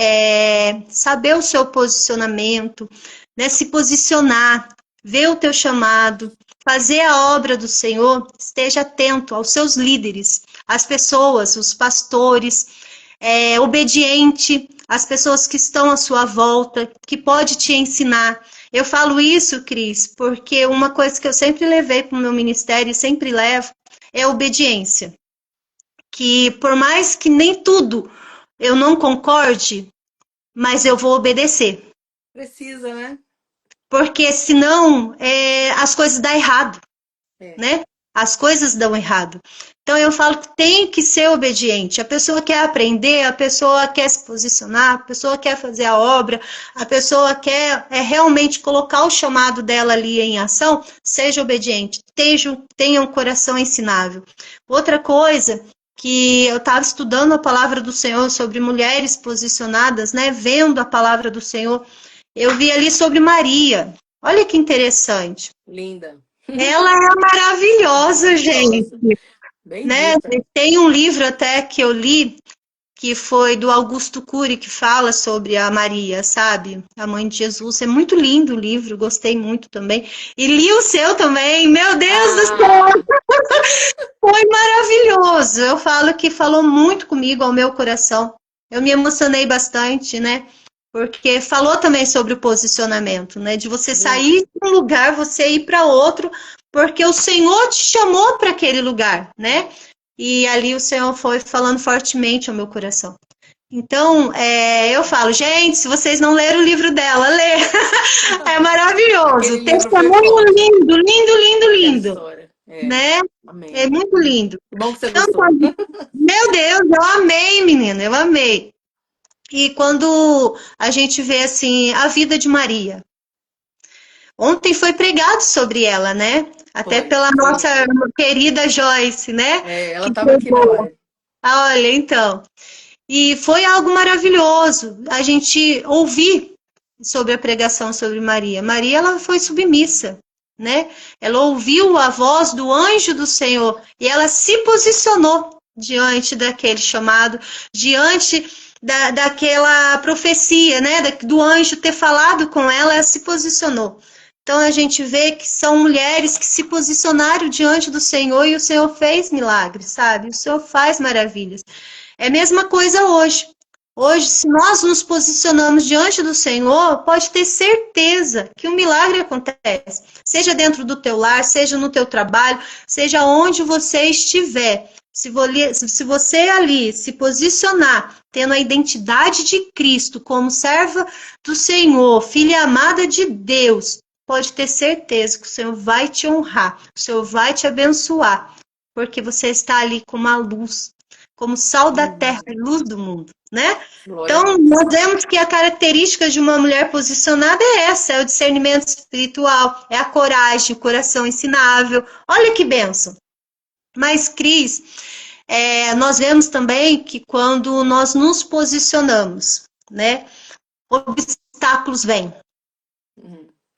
saber o seu posicionamento, né, se posicionar, ver o teu chamado, fazer a obra do Senhor, esteja atento aos seus líderes, às pessoas, os pastores, obediente às pessoas que estão à sua volta, que pode te ensinar. Eu falo isso, Cris, porque uma coisa que eu sempre levei para o meu ministério e sempre levo é a obediência. Que por mais que nem tudo eu não concorde, mas eu vou obedecer. Precisa, né? Porque senão as coisas dão errado, É. né? As coisas dão errado. Então eu falo que tem que ser obediente. A pessoa quer aprender, a pessoa quer se posicionar, a pessoa quer fazer a obra, a pessoa quer realmente colocar o chamado dela ali em ação, seja obediente, tenha um coração ensinável. Outra coisa que eu estava estudando a palavra do Senhor sobre mulheres posicionadas, né? Vendo a palavra do Senhor, eu vi ali sobre Maria. Olha que interessante. Linda. Ela é maravilhosa, gente, Maravilhosa. né? Bendita. Tem um livro até que eu li, que foi do Augusto Cury, que fala sobre a Maria, sabe? A mãe de Jesus. É muito lindo o livro, gostei muito também. E li o seu também, meu Deus do céu, Ah, foi maravilhoso. Eu falo que falou muito comigo, ao meu coração. Eu me emocionei bastante, né? Porque falou também sobre o posicionamento, né? De você bem, sair de um lugar, você ir para outro, porque o Senhor te chamou para aquele lugar, né? E ali o Senhor foi falando fortemente ao meu coração. Então, eu falo, gente, se vocês não leram o livro dela, lê. É aquele maravilhoso. livro foi Testemunho forte. lindo, lindo, lindo, Aquela lindo, história. É. né? É Amém. muito lindo. Que bom que você Então, gostou. meu Deus, eu amei, menina, eu amei. E quando a gente vê assim a vida de Maria, ontem foi pregado sobre ela, né? Até Foi. pela Foi. nossa querida Joyce, né? É, ela Que estava aqui na pregou. live. Olha, então. E foi algo maravilhoso a gente ouvir sobre a pregação sobre Maria. Maria, ela foi submissa, né? Ela ouviu a voz do anjo do Senhor e ela se posicionou diante daquele chamado, diante daquela profecia, né? Do anjo ter falado com ela, ela se posicionou. Então a gente vê que são mulheres que se posicionaram diante do Senhor e o Senhor fez milagres, sabe? O Senhor faz maravilhas. É a mesma coisa hoje. Hoje, se nós nos posicionamos diante do Senhor, pode ter certeza que um milagre acontece. Seja dentro do teu lar, seja no teu trabalho, seja onde você estiver. Se você ali se posicionar, tendo a identidade de Cristo como serva do Senhor, filha amada de Deus, pode ter certeza que o Senhor vai te honrar, o Senhor vai te abençoar, porque você está ali como a luz, como sal da terra e luz do mundo, né? Glória a Então, Deus. nós vemos que a característica de uma mulher posicionada é essa, é o discernimento espiritual, é a coragem, o coração ensinável. Olha que bênção. Mas, Cris, nós vemos também que quando nós nos posicionamos, né, obstáculos vêm.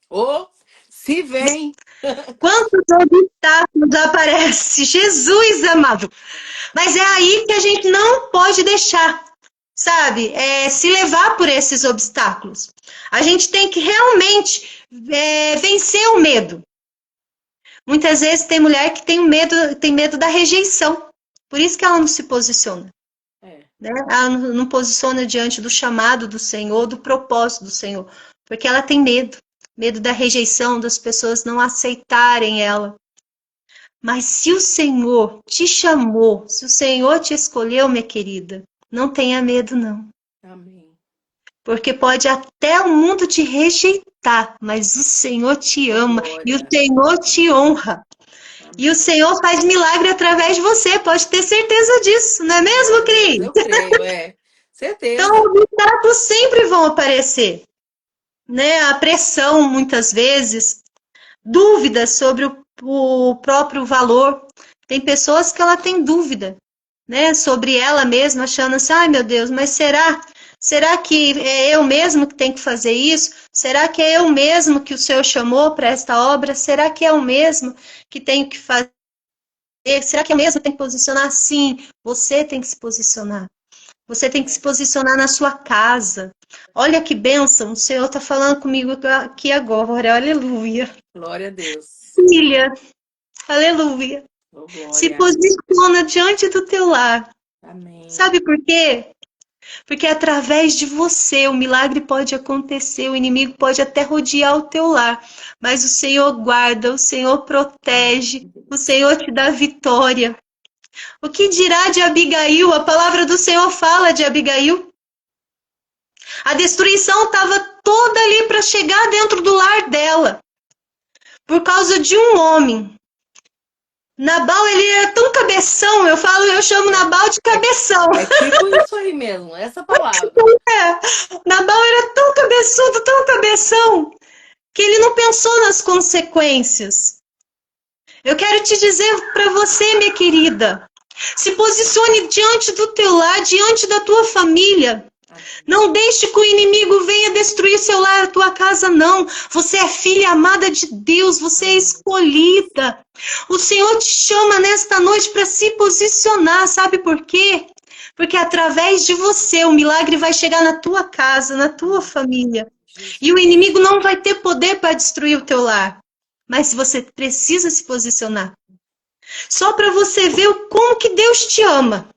Ou se vem. Quantos obstáculos aparecem? Jesus amado. Mas é aí que a gente não pode deixar, sabe, se levar por esses obstáculos. A gente tem que realmente vencer o medo. Muitas vezes tem mulher que tem medo da rejeição. Por isso que ela não se posiciona. É. Né? Ela não posiciona diante do chamado do Senhor, do propósito do Senhor. Porque ela tem medo. Medo da rejeição, das pessoas não aceitarem ela. Mas se o Senhor te chamou, se o Senhor te escolheu, minha querida, não tenha medo, não. Amém. Porque pode até o mundo te rejeitar, mas o Senhor te ama e o Glória. Senhor te honra. Amém. E o Senhor faz milagre através de você, pode ter certeza disso, não é mesmo, Cris? Eu creio, certeza. Então, obstáculos sempre vão aparecer, né? A pressão, muitas vezes, dúvidas sobre o próprio valor. Tem pessoas que ela tem dúvida, né, sobre ela mesma, achando assim, ai meu Deus, mas será que é eu mesmo que tenho que fazer isso? Será que é eu mesmo que o Senhor chamou para esta obra? Será que é eu mesmo que tenho que fazer? Será que eu mesmo tenho que posicionar? Sim, você tem que se posicionar. Você tem que se posicionar na sua casa. Olha que bênção, o Senhor está falando comigo aqui agora, aleluia. Glória a Deus. Filha, aleluia. Oh, Se glória. posiciona diante do teu lar. Amém. Sabe por quê? Porque através de você o milagre pode acontecer, o inimigo pode até rodear o teu lar, mas o Senhor guarda, o Senhor protege, o Senhor te dá vitória. O que dirá de Abigail? A palavra do Senhor fala de Abigail. A destruição estava toda ali para chegar dentro do lar dela, por causa de um homem. Nabal, ele era tão cabeção, eu chamo Nabal de cabeção. É tipo isso aí mesmo, essa palavra. Nabal era tão cabeçudo, tão cabeção, que ele não pensou nas consequências. Eu quero te dizer para você, minha querida, se posicione diante do teu lar, diante da tua família. Não deixe que o inimigo venha destruir seu lar, a tua casa, não. Você é filha amada de Deus, você é escolhida. O Senhor te chama nesta noite para se posicionar, sabe por quê? Porque através de você o milagre vai chegar na tua casa, na tua família. E o inimigo não vai ter poder para destruir o teu lar. Mas você precisa se posicionar. Só para você ver como que Deus te ama.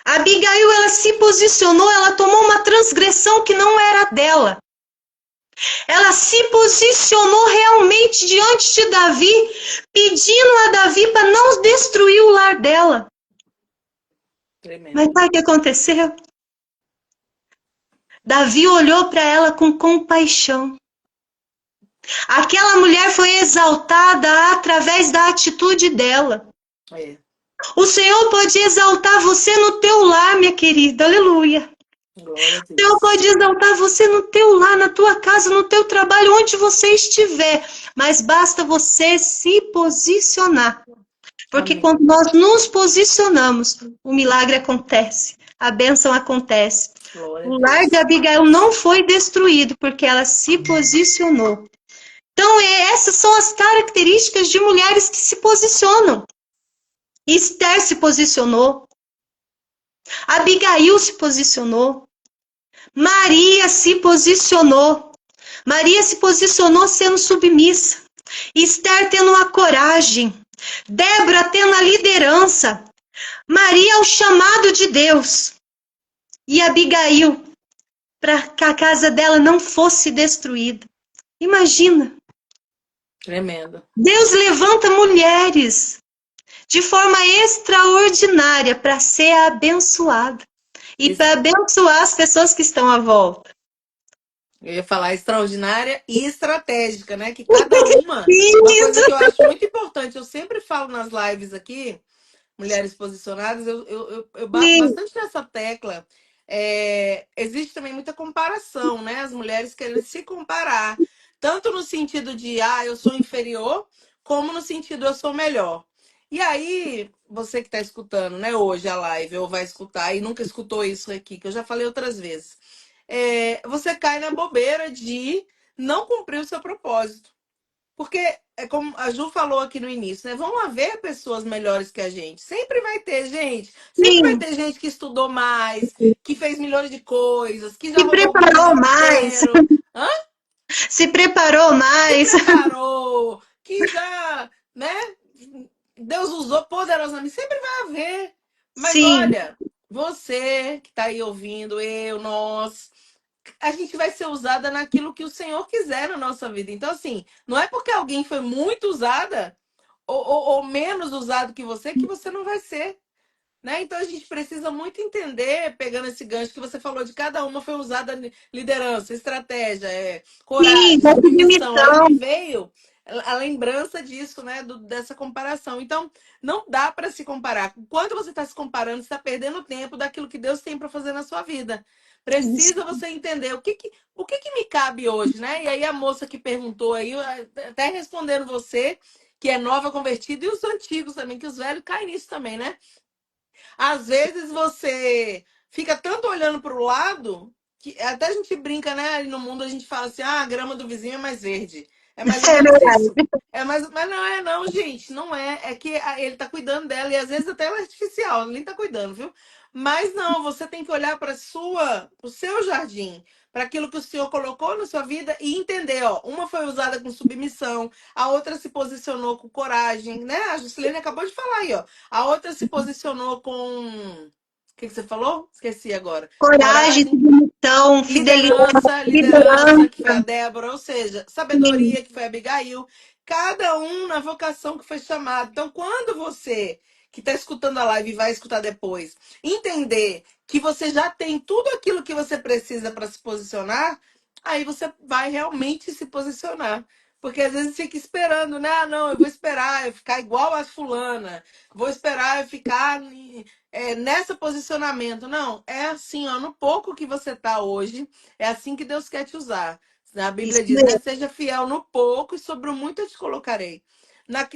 Abigail, ela se posicionou, ela tomou uma transgressão que não era dela. Ela se posicionou realmente diante de Davi, pedindo a Davi para não destruir o lar dela. Tremendo. Mas sabe o que aconteceu? Davi olhou para ela com compaixão. Aquela mulher foi exaltada através da atitude dela. É. O Senhor pode exaltar você no teu lar, minha querida. Aleluia. Glória a O Deus. Senhor pode exaltar você no teu lar, na tua casa, no teu trabalho, onde você estiver. Mas basta você se posicionar. Porque Amém. quando nós nos posicionamos, o milagre acontece. A bênção acontece. Glória a O lar Deus. de Abigail não foi destruído porque ela se posicionou. Então, essas são as características de mulheres que se posicionam. Esther se posicionou. Abigail se posicionou. Maria se posicionou. Maria se posicionou sendo submissa. Esther tendo a coragem. Débora tendo a liderança. Maria o chamado de Deus. E Abigail para que a casa dela não fosse destruída. Imagina. Tremendo. Deus levanta mulheres de forma extraordinária para ser abençoada e para abençoar as pessoas que estão à volta. Eu ia falar extraordinária e estratégica, né? Que cada uma coisa que eu acho muito importante, eu sempre falo nas lives aqui, mulheres posicionadas, eu bato Sim, bastante nessa tecla. Existe também muita comparação, né? As mulheres querem se comparar, tanto no sentido de, eu sou inferior, como no sentido, eu sou melhor. E aí, você que está escutando, né, hoje a live, ou vai escutar e nunca escutou isso aqui, que eu já falei outras vezes, você cai na bobeira de não cumprir o seu propósito. Porque, é como a Ju falou aqui no início, né? Vão haver pessoas melhores que a gente. Sempre vai ter gente. Sempre vai sim. ter gente que estudou mais, que fez milhões de coisas, que já Se rodou o mundo preparou mais. inteiro. Hã? Se preparou Se mais. preparou, que já, né? Deus usou poderosamente. Sempre vai haver. Mas Sim, olha, você que está aí ouvindo, nós, a gente vai ser usada naquilo que o Senhor quiser na nossa vida. Então, assim, não é porque alguém foi muito usada ou menos usado que você não vai ser. Né? Então a gente precisa muito entender, pegando esse gancho que você falou, de cada uma foi usada liderança, estratégia, sim, coragem, gosto de submissão. Aí me missão. veio a lembrança disso, né? Dessa comparação. Então, não dá para se comparar. Quando você está se comparando, você está perdendo tempo daquilo que Deus tem para fazer na sua vida. Precisa você entender o que me cabe hoje, né? E aí a moça que perguntou aí, até respondendo você, que é nova convertida, e os antigos também, que os velhos caem nisso também, né? Às vezes você fica tanto olhando para o lado que até a gente brinca, né? Ali no mundo a gente fala assim: a grama do vizinho é mais verde. É mais ou É menos isso. verdade. Mas não é, não, gente. Não é. É que ele tá cuidando dela e às vezes até ela é artificial, ele nem tá cuidando, viu? Mas não, você tem que olhar para o seu jardim, para aquilo que o Senhor colocou na sua vida e entender, ó, uma foi usada com submissão, a outra se posicionou com coragem, né? A Juscelene acabou de falar aí, ó. A outra se posicionou com. O que você falou? Esqueci agora. Coragem, Coragem, submissão, fidelidade, liderança, que foi a liderança. Débora, ou seja, Sim, sabedoria, que foi a Abigail. Cada um na vocação que foi chamado. Então, quando você que está escutando a live e vai escutar depois, entender que você já tem tudo aquilo que você precisa para se posicionar, aí você vai realmente se posicionar. Porque às vezes fica esperando, né? Ah, não, eu vou esperar eu ficar igual a fulana, vou esperar eu ficar nesse posicionamento. Não, é assim, ó, no pouco que você tá hoje, é assim que Deus quer te usar. A Isso Bíblia diz, né? mesmo. Seja fiel no pouco e sobre o muito eu te colocarei.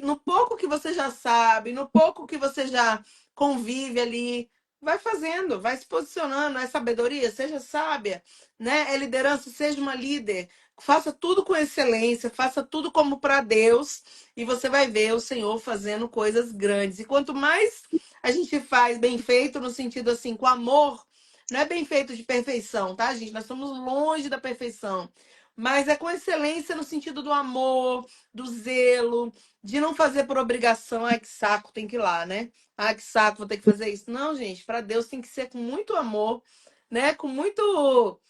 No pouco que você já sabe, no pouco que você já convive ali, vai fazendo, vai se posicionando. É sabedoria, seja sábia, né? É liderança, seja uma líder. Faça tudo com excelência, faça tudo como para Deus, e você vai ver o Senhor fazendo coisas grandes. E quanto mais a gente faz bem feito, no sentido assim, com amor, não é bem feito de perfeição, tá, gente? Nós estamos longe da perfeição. Mas é com excelência no sentido do amor, do zelo, de não fazer por obrigação. Ai, que saco, tem que ir lá, né? Ai, que saco, vou ter que fazer isso. Não, gente, para Deus tem que ser com muito amor, né? Com muito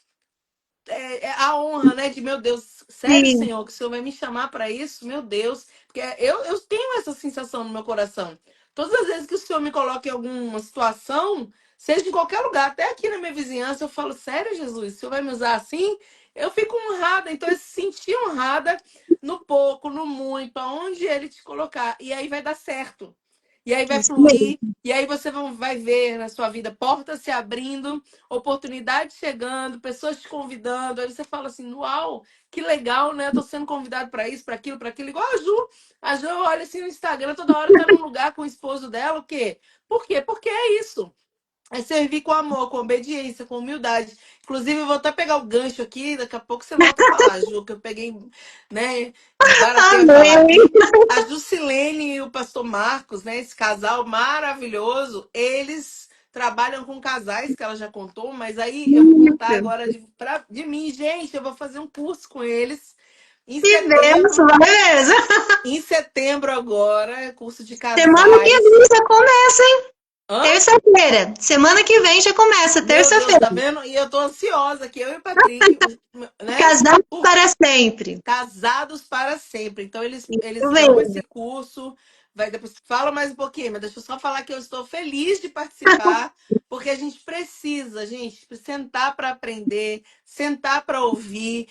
a honra, né? De meu Deus, sério, Sim, Senhor, que o Senhor vai me chamar para isso, meu Deus, porque eu tenho essa sensação no meu coração. Todas as vezes que o Senhor me coloca em alguma situação, seja em qualquer lugar, até aqui na minha vizinhança, eu falo, sério, Jesus, o Senhor vai me usar assim? Eu fico honrada, então é se sentir honrada no pouco, no muito, aonde Ele te colocar, e aí vai dar certo. E aí vai isso mesmo. fluir, e aí você vai ver na sua vida portas se abrindo, oportunidade chegando, pessoas te convidando. Aí você fala assim: uau, que legal, né? Tô sendo convidado para isso, para aquilo, para aquilo. Igual a Ju. A Ju olha assim no Instagram, toda hora tá num lugar com o esposo dela. O quê? Por quê? Porque é isso. É servir com amor, com obediência, com humildade. Inclusive, eu vou até pegar o gancho aqui, daqui a pouco você volta a falar, Ju, que eu peguei, né, desbaratei a falar Amém. aqui. A Jusilene e o pastor Marcos, né, esse casal maravilhoso, eles trabalham com casais, que ela já contou, mas aí eu vou contar Isso. agora de mim. Gente, eu vou fazer um curso com eles em Que benção, setembro. vai mesmo. Em setembro agora, curso de Semana que casais. vem já começa, hein? Hã? Terça-feira. Semana que vem já começa, Meu Deus, terça-feira. tá vendo? E eu tô ansiosa aqui, eu e o Patrick, né? Casar Por para sempre. Casados para sempre. Então, eles Isso dão esse mesmo. curso. Vai depois fala mais um pouquinho, mas deixa eu só falar que eu estou feliz de participar, porque a gente precisa, gente, sentar para aprender, sentar para ouvir.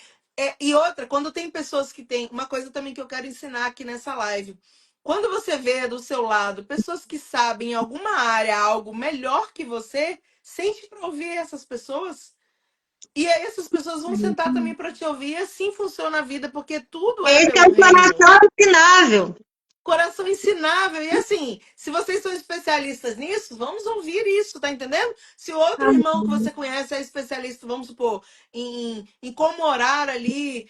E outra, quando tem pessoas que têm. Uma coisa também que eu quero ensinar aqui nessa live. Quando você vê do seu lado pessoas que sabem em alguma área algo melhor que você, sente para ouvir essas pessoas. E aí essas pessoas vão sentar também para te ouvir, e assim funciona a vida, porque tudo é Esse é pelo o reino. coração ensinável. Coração ensinável. E assim, se vocês são especialistas nisso, vamos ouvir isso, tá entendendo? Se o outro irmão que você conhece é especialista, vamos supor, em como orar ali,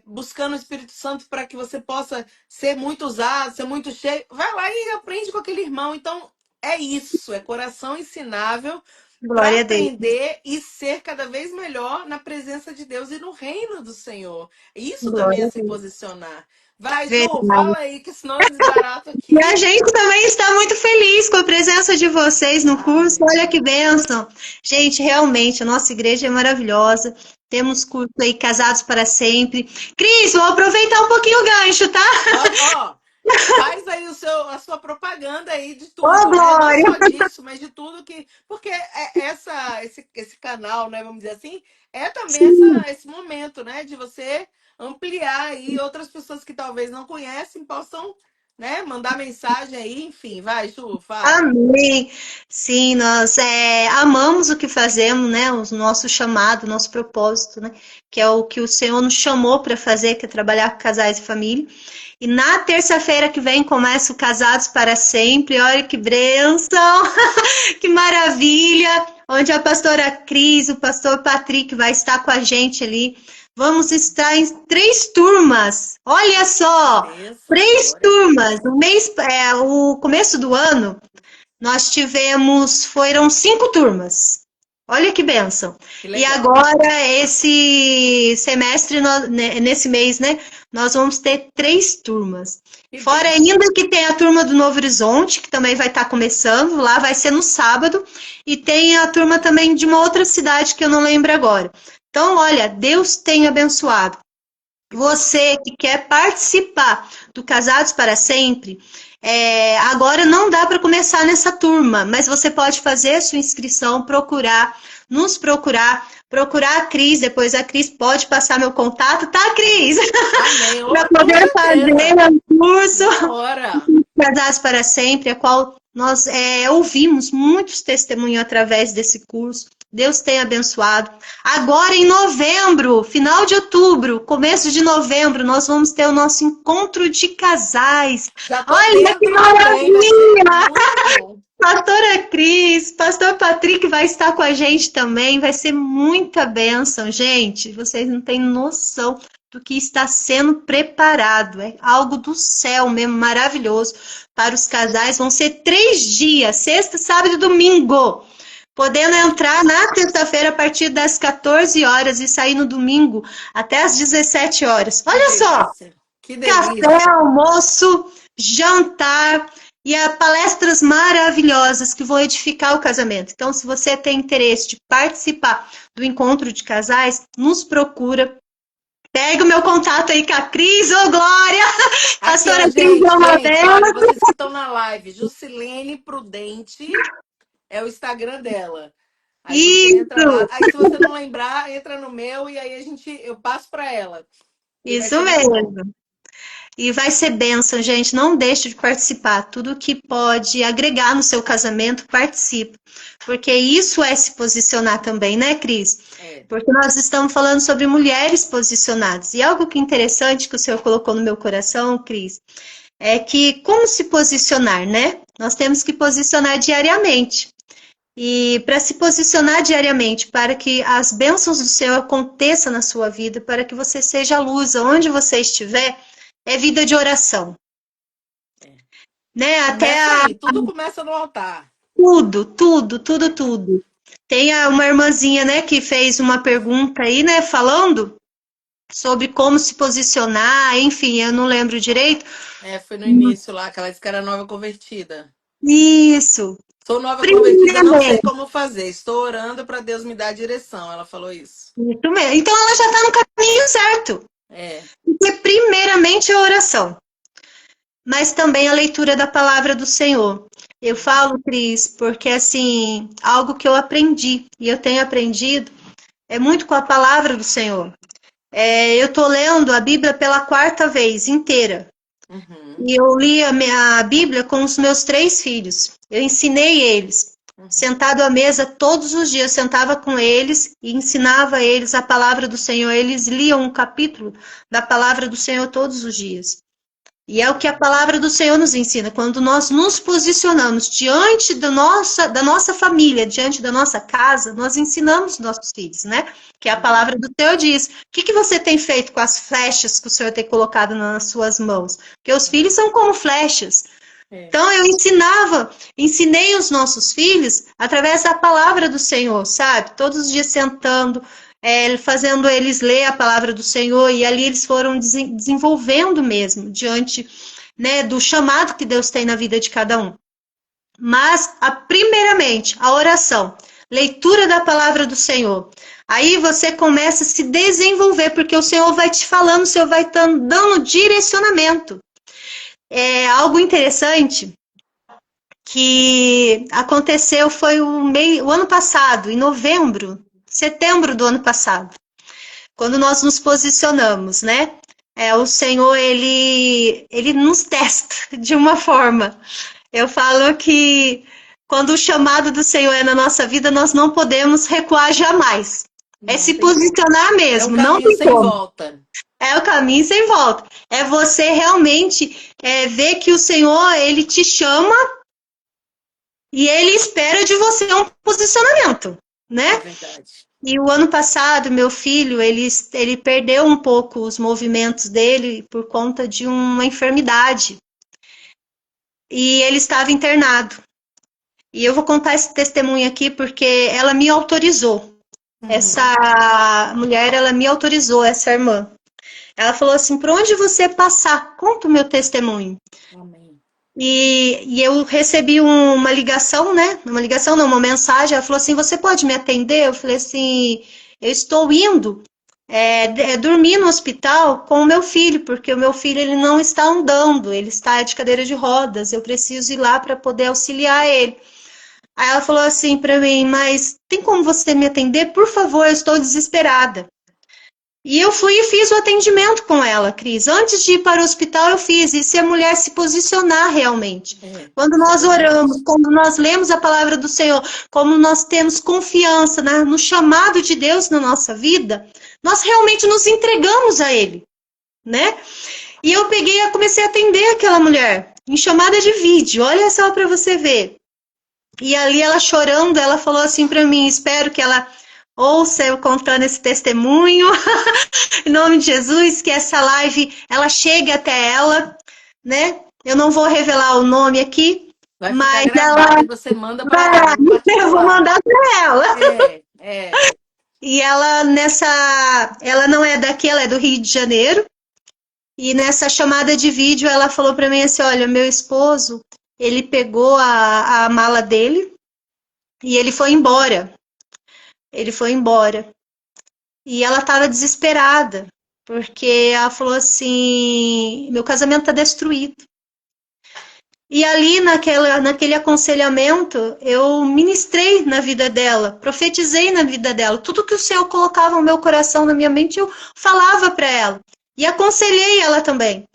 buscando o Espírito Santo para que você possa ser muito usado, ser muito cheio, vai lá e aprende com aquele irmão. Então, é isso, é coração ensinável para Glória a Deus. aprender e ser cada vez melhor na presença de Deus e no reino do Senhor. Isso também Glória é a se Deus. posicionar. Vai, Ju, Verdade. fala aí, que senão eu desbarato E a aqui. gente também está muito feliz com a presença de vocês no curso. Olha que Amém. bênção. Gente, realmente, a nossa igreja é maravilhosa. Temos curso aí, Casados para Sempre. Cris, vou aproveitar um pouquinho o gancho, tá? Ó, faz aí a sua propaganda aí de Ô, tudo, né? Não Glória! só disso, mas de tudo que. Porque esse canal, né? Vamos dizer assim, é também Sim. esse momento, né? De você ampliar aí outras pessoas que talvez não conhecem possam, né? Mandar mensagem aí, enfim. Vai, Ju, fala. Amém. Sim, nós amamos o que fazemos, né? O nosso chamado, o nosso propósito, né? Que é o que o Senhor nos chamou para fazer, que é trabalhar com casais e família. E na terça-feira que vem começa o Casados para Sempre. Olha que bênção, que maravilha! Onde a pastora Cris, o pastor Patrick vai estar com a gente ali. Vamos estar em 3 turmas. Olha só, Bênção, três glória a turmas. Deus. O começo do ano nós tivemos, foram 5 turmas. Olha que bênção. Que E legal. agora, esse semestre, nesse mês, né, nós vamos ter 3 turmas. Que Fora bênção. ainda que tem a turma do Novo Horizonte, que também vai estar começando, lá vai ser no sábado, e tem a turma também de uma outra cidade que eu não lembro agora. Então, olha, Deus tem abençoado. Que bom. Você que quer participar do Casados para Sempre, Agora não dá para começar nessa turma, mas você pode fazer a sua inscrição, nos procurar a Cris, depois a Cris pode passar meu contato, tá, Cris? Amém. Para Oh, com poder fazer certeza. o curso Na hora. Casados para Sempre, a qual nós ouvimos muitos testemunhos através desse curso. Deus tem abençoado. Agora, em novembro, final de outubro, começo de novembro, nós vamos ter o nosso encontro de casais. Já tô Olha que dentro também, vai ser maravilha! muito bom. Pastora Cris, Pastor Patrick vai estar com a gente também, vai ser muita bênção, gente. Vocês não têm noção do que está sendo preparado, é algo do céu mesmo, maravilhoso. Para os casais, vão ser 3 dias, sexta, sábado e domingo. Podendo entrar na sexta-feira a partir das 14 horas e sair no domingo até as 17 horas. Olha só! Que Café, delícia. almoço, jantar e palestras maravilhosas que vão edificar o casamento. Então, se você tem interesse de participar do encontro de casais, nos procura. Pega o meu contato aí com a Cris, ô Glória! Pastora Cris é uma Gente, olha, delas. vocês que estão na live, Jusilene Prudente é o Instagram dela. Aí você entra lá. Isso, Aí se você não lembrar, entra no meu e aí eu passo para ela. E vai isso ser muito bom. mesmo. E vai ser bênção, gente. Não deixe de participar. Tudo que pode agregar no seu casamento, participe. Porque isso é se posicionar também, né, Cris? Porque nós estamos falando sobre mulheres posicionadas. E algo que interessante que o Senhor colocou no meu coração, Cris, é que como se posicionar, né? Nós temos que posicionar diariamente. E para se posicionar diariamente, para que as bênçãos do Senhor aconteçam na sua vida, para que você seja a luz onde você estiver, é vida de oração. Né? Tudo começa no altar. Tudo. Tem uma irmãzinha, né, que fez uma pergunta aí, né, falando sobre como se posicionar, enfim, eu não lembro direito. Foi no início lá, que ela disse que era nova convertida. Isso. Sou nova convertida, não sei Primeiramente, como fazer. Estou orando para Deus me dar direção. Ela falou isso. isso mesmo. Então ela já está no caminho certo. Porque primeiramente a oração, mas também a leitura da palavra do Senhor. Eu falo, Cris, porque assim, algo que eu aprendi, e eu tenho aprendido, é muito com a palavra do Senhor. Eu estou lendo a Bíblia pela 4ª vez inteira. Uhum. E eu li a Bíblia com os meus 3 filhos. Eu ensinei eles. Sentado à mesa todos os dias, sentava com eles e ensinava a eles a palavra do Senhor. Eles liam um capítulo da palavra do Senhor todos os dias. E é o que a palavra do Senhor nos ensina. Quando nós nos posicionamos diante da nossa família, diante da nossa casa, nós ensinamos nossos filhos, né? Que a palavra do Senhor diz. O que você tem feito com as flechas que o Senhor tem colocado nas suas mãos? Porque os filhos são como flechas. Então eu ensinei os nossos filhos através da palavra do Senhor, sabe? Todos os dias sentando, fazendo eles ler a palavra do Senhor, e ali eles foram desenvolvendo mesmo, diante, né, do chamado que Deus tem na vida de cada um. Mas, primeiramente, a oração, leitura da palavra do Senhor. Aí você começa a se desenvolver, porque o Senhor vai te falando, o Senhor vai dando direcionamento. Algo interessante que aconteceu foi o ano passado, em setembro do ano passado, quando nós nos posicionamos, né? O Senhor, ele nos testa de uma forma. Eu falo que quando o chamado do Senhor é na nossa vida, nós não podemos recuar jamais. É se posicionar mesmo, não tem sem como. volta. É o caminho sem volta. É você realmente ver que o Senhor, ele te chama e ele espera de você um posicionamento, né? É verdade. E o ano passado, meu filho, ele perdeu um pouco os movimentos dele por conta de uma enfermidade. E ele estava internado. E eu vou contar esse testemunho aqui porque ela me autorizou. Essa mulher, ela me autorizou, essa irmã. Ela falou assim, por onde você passar, conta o meu testemunho. Amém. E eu recebi uma ligação, né? Uma mensagem. Ela falou assim, você pode me atender? Eu falei assim, eu estou indo dormir no hospital com o meu filho, porque o meu filho ele não está andando, ele está de cadeira de rodas, eu preciso ir lá para poder auxiliar ele. Aí ela falou assim para mim, mas tem como você me atender? Por favor, eu estou desesperada. E eu fui e fiz o atendimento com ela, Cris. Antes de ir para o hospital, eu fiz. E se a mulher se posicionar realmente. Quando Isso é nós oramos, verdade. quando nós lemos a palavra do Senhor, como nós temos confiança, né, no chamado de Deus na nossa vida, nós realmente nos entregamos a Ele, né? E eu peguei e comecei a atender aquela mulher em chamada de vídeo. Olha só para você ver. E ali ela chorando, ela falou assim para mim, espero que ela ouça eu contando esse testemunho, em nome de Jesus, que essa live ela chegue até ela, né? Eu não vou revelar o nome aqui, Vai ficar mas gravado e você manda para vai, ela no eu vou particular. mandar para ela. É. E ela não é daqui, ela é do Rio de Janeiro. E nessa chamada de vídeo ela falou para mim assim, olha, meu esposo, ele pegou a mala dele e ele foi embora. Ele foi embora. E ela estava desesperada, porque ela falou assim: meu casamento está destruído. E ali, naquele aconselhamento, eu ministrei na vida dela, profetizei na vida dela. Tudo que o Senhor colocava no meu coração, na minha mente, eu falava para ela. E aconselhei ela também.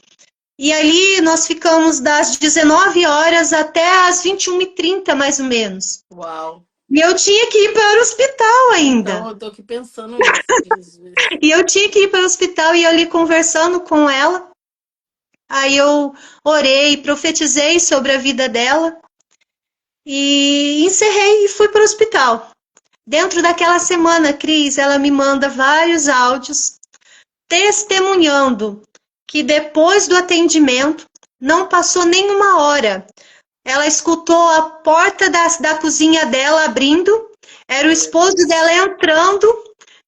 E ali nós ficamos das 19 horas até as 21h30, mais ou menos. Uau. E eu tinha que ir para o hospital Então ainda. eu tô aqui pensando nisso, Jesus. E eu tinha que ir para o hospital e eu ali conversando com ela. Aí eu orei, profetizei sobre a vida dela e encerrei e fui para o hospital. Dentro daquela semana, Cris, ela me manda vários áudios testemunhando que depois do atendimento não passou nenhuma hora. Ela escutou a porta da cozinha dela abrindo, era o Glória a esposo Deus. dela entrando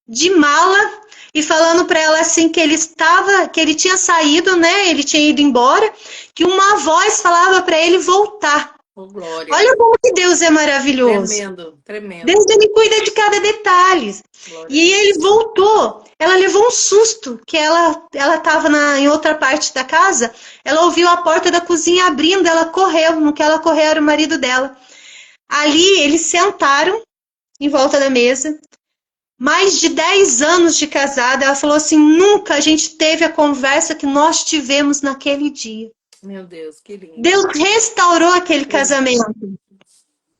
de mala e falando para ela assim que ele tinha saído, né? Ele tinha ido embora, que uma voz falava para ele voltar. Oh, glória. Olha como que Deus é maravilhoso. Tremendo, Deus tremendo. ele cuida de cada detalhe. Glória a E ele Deus. voltou. Ela levou um susto, que ela estava em outra parte da casa. Ela ouviu a porta da cozinha abrindo, ela correu. No que ela correu era o marido dela. Ali eles sentaram em volta da mesa. Mais de 10 anos de casada, ela falou assim: nunca a gente teve a conversa que nós tivemos naquele dia. Meu Deus, que lindo. Deus restaurou aquele Que lindo. casamento.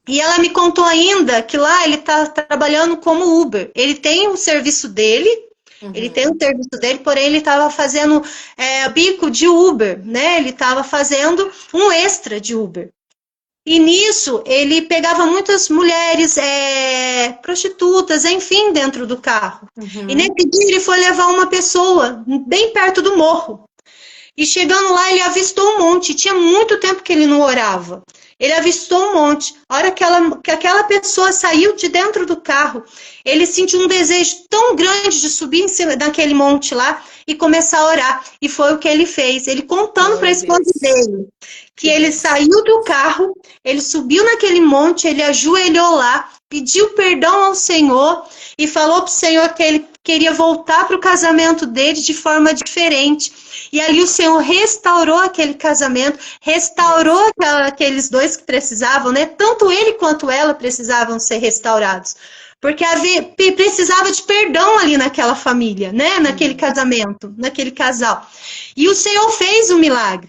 E ela me contou ainda que lá ele está trabalhando como Uber. Ele tem o serviço dele, Uhum. porém ele estava fazendo bico de Uber, né? Ele estava fazendo um extra de Uber. E nisso ele pegava muitas mulheres prostitutas, enfim, dentro do carro. E Uhum. nesse dia ele foi levar uma pessoa bem perto do morro. E chegando lá, ele avistou um monte. Tinha muito tempo que ele não orava. Ele avistou um monte. A hora que aquela pessoa saiu de dentro do carro, ele sentiu um desejo tão grande de subir em cima daquele monte lá e começar a orar. E foi o que ele fez. Ele contando para a Glória a esposa Deus. dele que Que ele benção. saiu do carro, ele subiu naquele monte, ele ajoelhou lá, pediu perdão ao Senhor e falou para o Senhor que ele queria voltar para o casamento dele de forma diferente. E ali o Senhor restaurou aquele casamento, restaurou Benção. aqueles dois que precisavam, né? Tanto ele quanto ela precisavam ser restaurados. Porque precisava de perdão ali naquela família, né? Naquele Uhum. casamento, naquele casal. E o Senhor fez o milagre.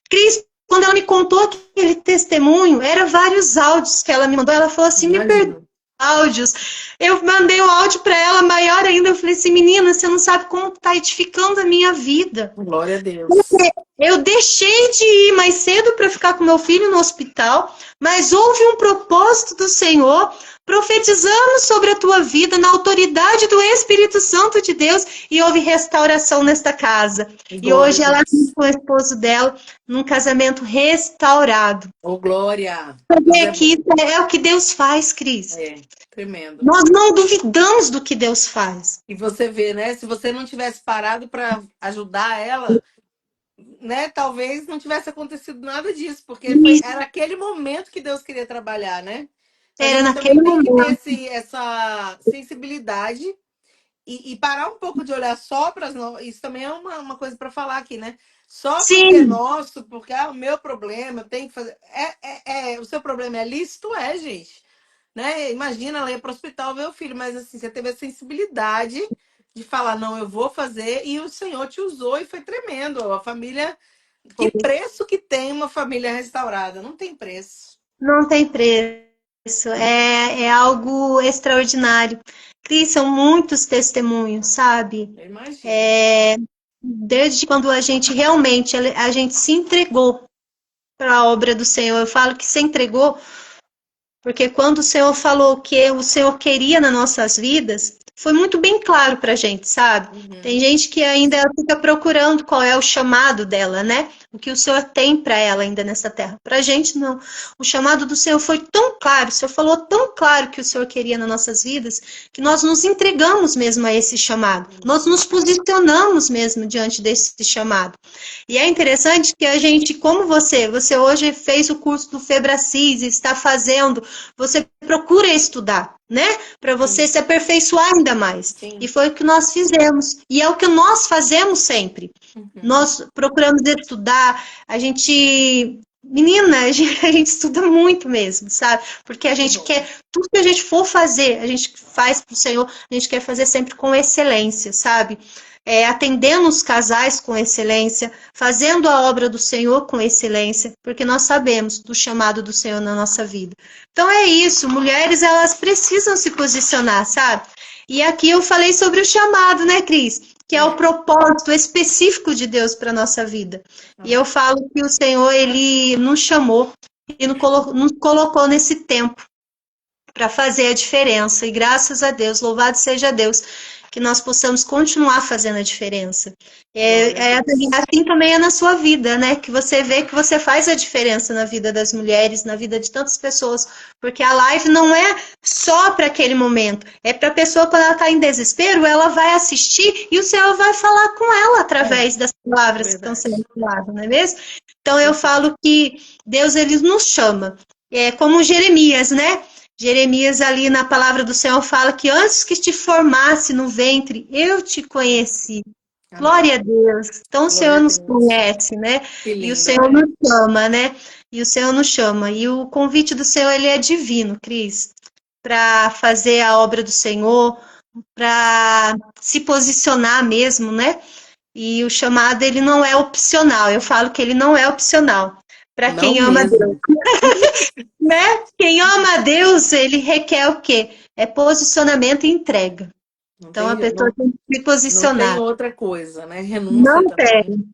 Cris, quando ela me contou aquele testemunho, eram vários áudios que ela me mandou. Ela falou assim: me perdoe Imagino. áudios. Eu mandei o áudio para ela, maior ainda. Eu falei assim: menina, você não sabe como está edificando a minha vida. Glória a Deus. Eu deixei de ir mais cedo para ficar com meu filho no hospital, mas houve um propósito do Senhor. Profetizamos sobre a tua vida na autoridade do Espírito Santo de Deus e houve restauração nesta casa. E Glória a hoje ela vive Deus. com o esposo dela num casamento restaurado. Oh, glória. Deus Saber é que bom. isso é o que Deus faz, Cris. Tremendo. Nós não duvidamos do que Deus faz. E você vê, né? Se você não tivesse parado para ajudar ela, né? Talvez não tivesse acontecido nada disso, porque Isso era aquele momento que Deus queria trabalhar, né? Então a era gente naquele também tem que ter momento. essa sensibilidade e parar um pouco de olhar só para as nossas. Isso também é uma coisa para falar aqui, né? Só porque é Sim, nosso, porque é o meu problema, eu tenho que fazer. O seu problema é lícito, gente. Né? Imagina ela ir para o hospital ver o filho, mas assim, você teve a sensibilidade de falar, não, eu vou fazer, e o Senhor te usou e foi tremendo. A família. Que preço que tem uma família restaurada? Não tem preço. não tem preço. É algo extraordinário. Cris, são muitos testemunhos, sabe? Eu imagino. É, desde quando a gente realmente a gente se entregou para a obra do Senhor. Eu falo que se entregou porque quando o Senhor falou o que o Senhor queria nas nossas vidas, foi muito bem claro para a gente, sabe? Tem Uhum. gente que ainda fica procurando qual é o chamado dela, né? O que o Senhor tem para ela ainda nessa terra. Para a gente, não. O chamado do Senhor foi tão claro, o Senhor falou tão claro que o Senhor queria nas nossas vidas, que nós nos entregamos mesmo a esse chamado. Nós nos posicionamos mesmo diante desse chamado. E é interessante que a gente, como você hoje fez o curso do Febracis, está fazendo, você procura estudar, né? Para você Sim, se aperfeiçoar ainda mais. E sim. foi o que nós fizemos. E é o que nós fazemos sempre. Uhum. Nós procuramos estudar, a gente. Menina, a gente estuda muito mesmo, sabe? Porque a Que gente bom. quer, tudo que a gente for fazer, a gente faz para o Senhor, a gente quer fazer sempre com excelência, sabe? Atendendo os casais com excelência, fazendo a obra do Senhor com excelência, porque nós sabemos do chamado do Senhor na nossa vida. Então é isso, mulheres elas precisam se posicionar, sabe? E aqui eu falei sobre o chamado, né, Cris? Que é o É. propósito específico de Deus para nossa vida. E eu Amém. falo que o Senhor ele nos chamou e nos colocou nesse tempo para fazer a diferença. E graças a Deus, louvado seja Deus, que nós possamos continuar fazendo a diferença. Glória a Deus. Assim também é na sua vida, né? Que você vê que você faz a diferença na vida das mulheres, na vida de tantas pessoas. Porque a live não é só para aquele momento. É para a pessoa, quando ela está em desespero, ela vai assistir e o Senhor vai falar com ela É, através das palavras que estão verdade. sendo faladas, não é mesmo? Então eu Verdade. falo que Deus ele nos chama. É como Jeremias, né? Jeremias, ali na palavra do Senhor, fala que antes que te formasse no ventre, eu te conheci. Amém. Glória a Deus. Então o Glória Senhor a nos Deus. conhece, né? Que E o lindo, Senhor né? nos chama, né? E o Senhor nos chama. E o convite do Senhor, ele é divino, Cris, para fazer a obra do Senhor, para se posicionar mesmo, né? E o chamado, ele não é opcional. Eu falo que ele não é opcional. Para Não quem ama Deus, mesmo. né? Quem ama a Deus, ele requer o quê? É posicionamento e entrega. Não Então a tem, pessoa não, tem que se não tem posicionar. outra coisa, né? Renúncia Não também. tem,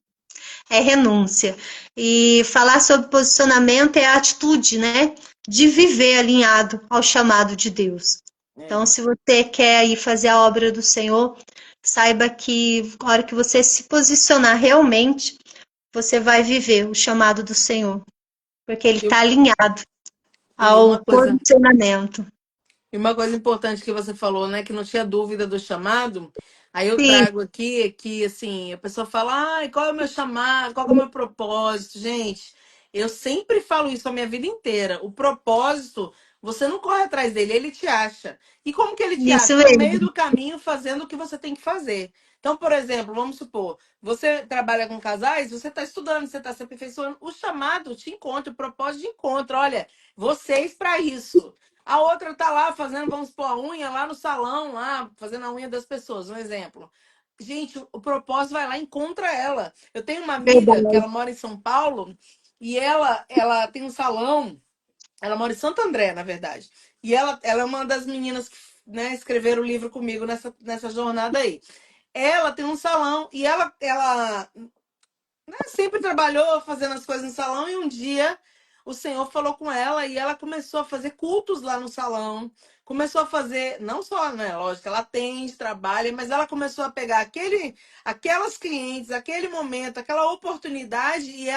é renúncia. E falar sobre posicionamento é a atitude, né? De viver alinhado ao chamado de Deus. Então, É. se você quer ir fazer a obra do Senhor, saiba que na hora que você se posicionar realmente, você vai viver o chamado do Senhor, porque ele E, está alinhado e ao posicionamento. uma coisa importante que você falou, né, que não tinha dúvida do chamado, aí eu Sim, trago aqui que, assim, a pessoa fala, ai, qual é o meu chamado, qual é o meu propósito? Gente, eu sempre falo isso a minha vida inteira. O propósito, você não corre atrás dele, ele te acha. E como que ele te isso acha? No meio mesmo. do caminho, fazendo o que você tem que fazer. Então, por exemplo, vamos supor, você trabalha com casais, você está estudando, você está se aperfeiçoando, o chamado te encontra, o propósito de encontro. Olha, vocês para isso. A outra tá lá fazendo, vamos supor, a unha lá no salão, lá, fazendo a unha das pessoas, um exemplo. Gente, o propósito vai lá e encontra ela. Eu tenho uma amiga que Verdade. ela mora em São Paulo e ela tem um salão, ela mora em Santo André, na verdade. E ela é uma das meninas que, né, escreveram o livro comigo nessa jornada aí. Ela tem um salão e ela sempre trabalhou fazendo as coisas no salão e um dia o Senhor falou com ela e ela começou a fazer cultos lá no salão. Começou a fazer, não só, né, lógico, ela atende, trabalha, mas ela começou a pegar aquelas clientes, aquele momento, aquela oportunidade e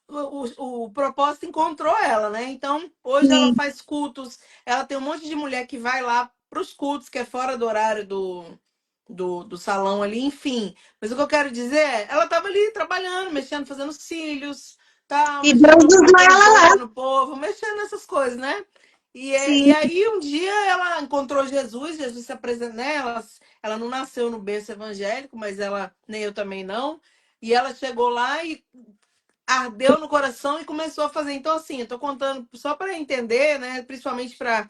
o propósito encontrou ela, né? Então, hoje ela Sim, faz cultos, ela tem um monte de mulher que vai lá para os cultos, que é fora do horário do salão ali, enfim. Mas o que eu quero dizer é, ela estava ali trabalhando, mexendo, fazendo cílios, tal, e mexendo, Deus usou botando ela lá. brilho no povo, mexendo nessas coisas, né? E sim, aí um dia ela encontrou Jesus, Jesus se apresentou, né? Ela não nasceu no berço evangélico, mas ela, nem eu também não. E ela chegou lá e ardeu no coração e começou a fazer. Então, assim, eu tô contando só para entender, né? Principalmente para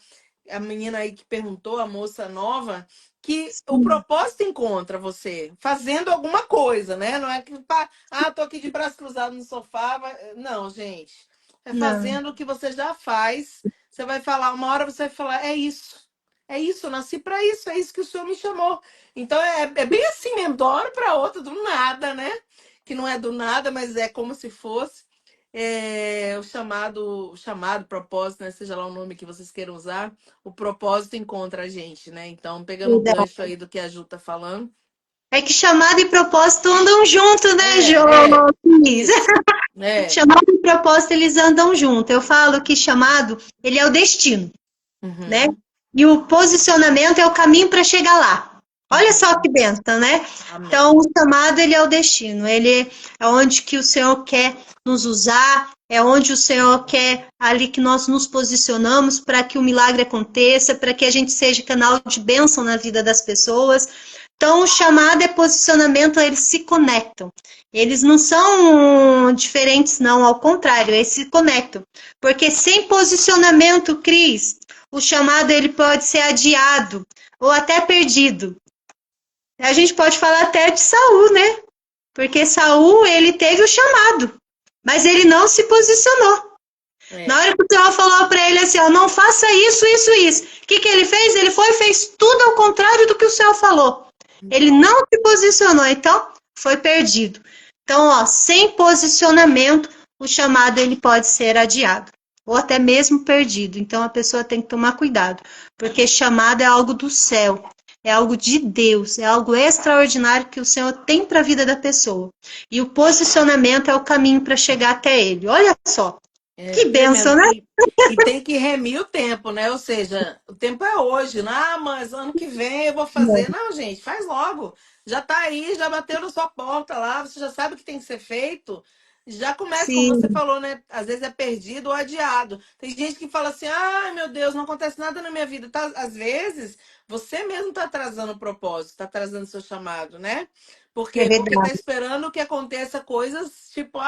a menina aí que perguntou, a moça nova, que o sim. propósito encontra você fazendo alguma coisa, né? Não é que, tô aqui de braço cruzado no sofá. Não, gente. É Não, fazendo o que você já faz. Você vai falar, uma hora você vai falar, é isso. É isso, eu nasci para isso, é isso que o Senhor me chamou. Então é bem assim mesmo, de uma hora para outra, do nada, né? Que não é do nada, mas é como se fosse o chamado propósito, né? Seja lá o nome que vocês queiram usar, o propósito encontra a gente, né? Então, pegando o verdade. gancho aí do que a Ju tá falando, É que chamada e propósito andam junto, né, é Jones? isso, é, Chamado e propósito, eles andam junto. Eu falo que chamado, ele é o destino, né? uhum, E o posicionamento é o caminho para chegar lá. Olha só uhum, que benção, né? Então, amém. o chamado, ele é o destino. Ele é onde que o Senhor quer nos usar, é onde o Senhor quer ali que nós nos posicionamos para que o milagre aconteça, para que a gente seja canal de bênção na vida das pessoas. Então, o chamado e posicionamento, eles se conectam. Eles não são diferentes, não, ao contrário, eles se conectam. Porque sem posicionamento, Cris, o chamado ele pode ser adiado ou até perdido. A gente pode falar até de Saul, né? Porque Saul, ele teve o chamado, mas ele não se posicionou. Na É. hora que o Senhor falou para ele assim, ó, não faça isso, isso, isso. O que ele fez? Ele foi e fez tudo ao contrário do que o Senhor falou. Ele não se posicionou, então foi perdido. Então, ó, sem posicionamento, o chamado ele pode ser adiado ou até mesmo perdido. Então a pessoa tem que tomar cuidado, porque chamado é algo do céu, é algo de Deus, é algo extraordinário que o Senhor tem para a vida da pessoa. E o posicionamento é o caminho para chegar até ele. Olha só, É que bênção, tremendo. né? E tem que remir o tempo, né? Ou seja, o tempo é hoje. Né? Mas ano que vem eu vou fazer. Não, gente, faz logo. Já tá aí, já bateu na sua porta lá, você já sabe o que tem que ser feito. Já começa, como você Sim, falou, né? Às vezes é perdido ou adiado. Tem gente que fala assim: ai meu Deus, não acontece nada na minha vida. Tá, às vezes, você mesmo tá atrasando o propósito, tá atrasando o seu chamado, né? Por é quê? Porque tá verdade. esperando que aconteça coisas tipo,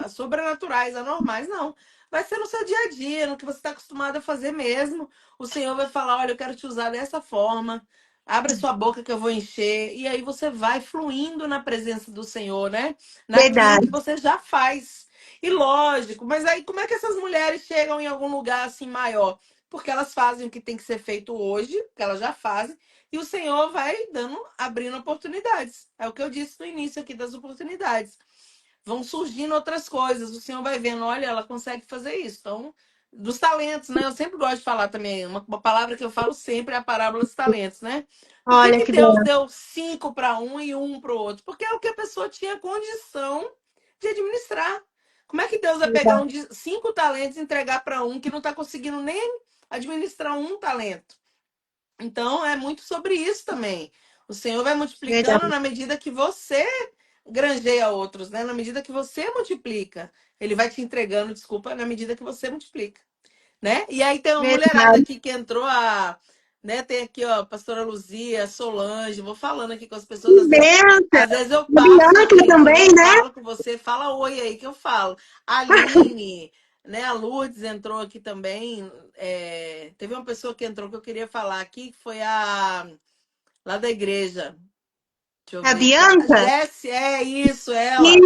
sobrenaturais, anormais. Não. Vai ser no seu dia a dia, no que você está acostumado a fazer mesmo. O Senhor vai falar: olha, eu quero te usar dessa forma. Abre sua boca que eu vou encher. E aí você vai fluindo na presença do Senhor, né? Naquilo que Verdade. você já faz. E lógico, mas aí como é que essas mulheres chegam em algum lugar assim maior? Porque elas fazem o que tem que ser feito hoje, que elas já fazem, e o Senhor vai dando, abrindo oportunidades. É o que eu disse no início aqui das oportunidades, vão surgindo outras coisas. O Senhor vai vendo, olha, ela consegue fazer isso. Então, dos talentos, né? Eu sempre gosto de falar também, uma palavra que eu falo sempre é a parábola dos talentos, né? Por que, Olha que que Deus bom. deu 5 para um e um para o outro? Porque é o que a pessoa tinha condição de administrar. Como é que Deus vai pegar Verdade. 5 talentos e entregar para um que não está conseguindo nem administrar um talento? Então, é muito sobre isso também. O Senhor vai multiplicando Verdade. na medida que você granjeia outros, né? Na medida que você multiplica. Ele vai te entregando, desculpa, na medida que você multiplica, né? E aí tem uma mulherada Verdade. aqui que entrou a, né, tem aqui, ó, a pastora Luzia, Solange, vou falando aqui com as pessoas, Que benção. às vezes eu A passo Bianca aqui, quando também, eu né? falo com você, fala oi aí que eu falo. A Aline, né, a Lourdes entrou aqui também, teve uma pessoa que entrou que eu queria falar aqui, que foi a lá da igreja. Deixa eu A ver aqui. A Bianca? Jessie, é isso, ela.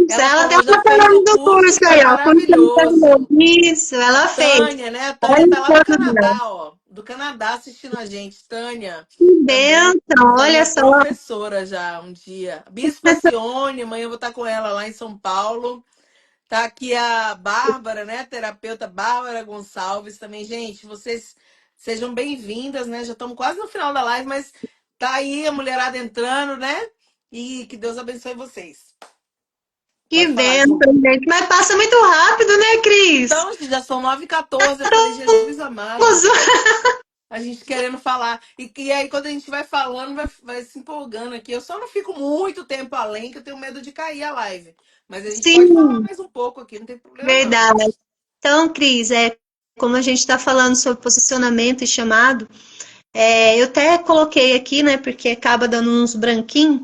Isso, Ela ela tem falou, já uma fez o palavra do curso e curso foi aí, ó. Curso maravilhoso. Isso, A ela fez. Tânia, né? A Olha Tânia tá o lá do plano dela. Canadá, ó. Do Canadá assistindo a gente. Tânia Que também benção, foi olha minha só. professora já um dia. Bispa Cione, amanhã eu vou estar com ela lá em São Paulo. Tá aqui a Bárbara, né? Terapeuta Bárbara Gonçalves também. Gente, vocês sejam bem-vindas, né? Já estamos quase no final da live, mas tá aí a mulherada entrando, né? E que Deus abençoe vocês. Que Pode falar, benção, Ju. gente. Mas passa muito rápido, né, Cris? Então, já são 9h14. Eu falei, Jesus amado, Gostoso. a gente querendo falar. E aí, quando a gente vai falando, vai se empolgando aqui. Eu só não fico muito tempo além, que eu tenho medo de cair a live. Mas a gente pode falar Sim, mais um pouco aqui, não tem problema não. verdade. Então, Cris, como a gente está falando sobre posicionamento e chamado, eu até coloquei aqui, né, porque acaba dando uns branquinhos,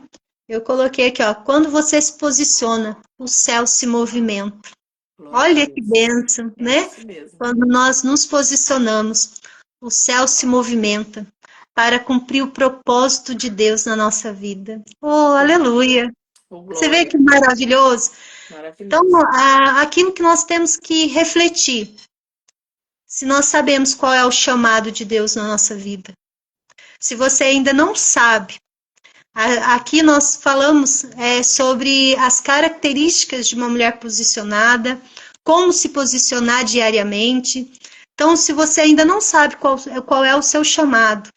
eu coloquei aqui, ó, quando você se posiciona, o céu se movimenta. Glória a Olha que Deus. bênção, É né? isso mesmo. Quando nós nos posicionamos, o céu se movimenta para cumprir o propósito de Deus na nossa vida. Oh, aleluia! Oh, Você vê glória. que maravilhoso? Então, Maravilhoso. aquilo que nós temos que refletir, se nós sabemos qual é o chamado de Deus na nossa vida. Se você ainda não sabe, aqui nós falamos sobre as características de uma mulher posicionada, como se posicionar diariamente. Então, se você ainda não sabe qual é o seu chamado,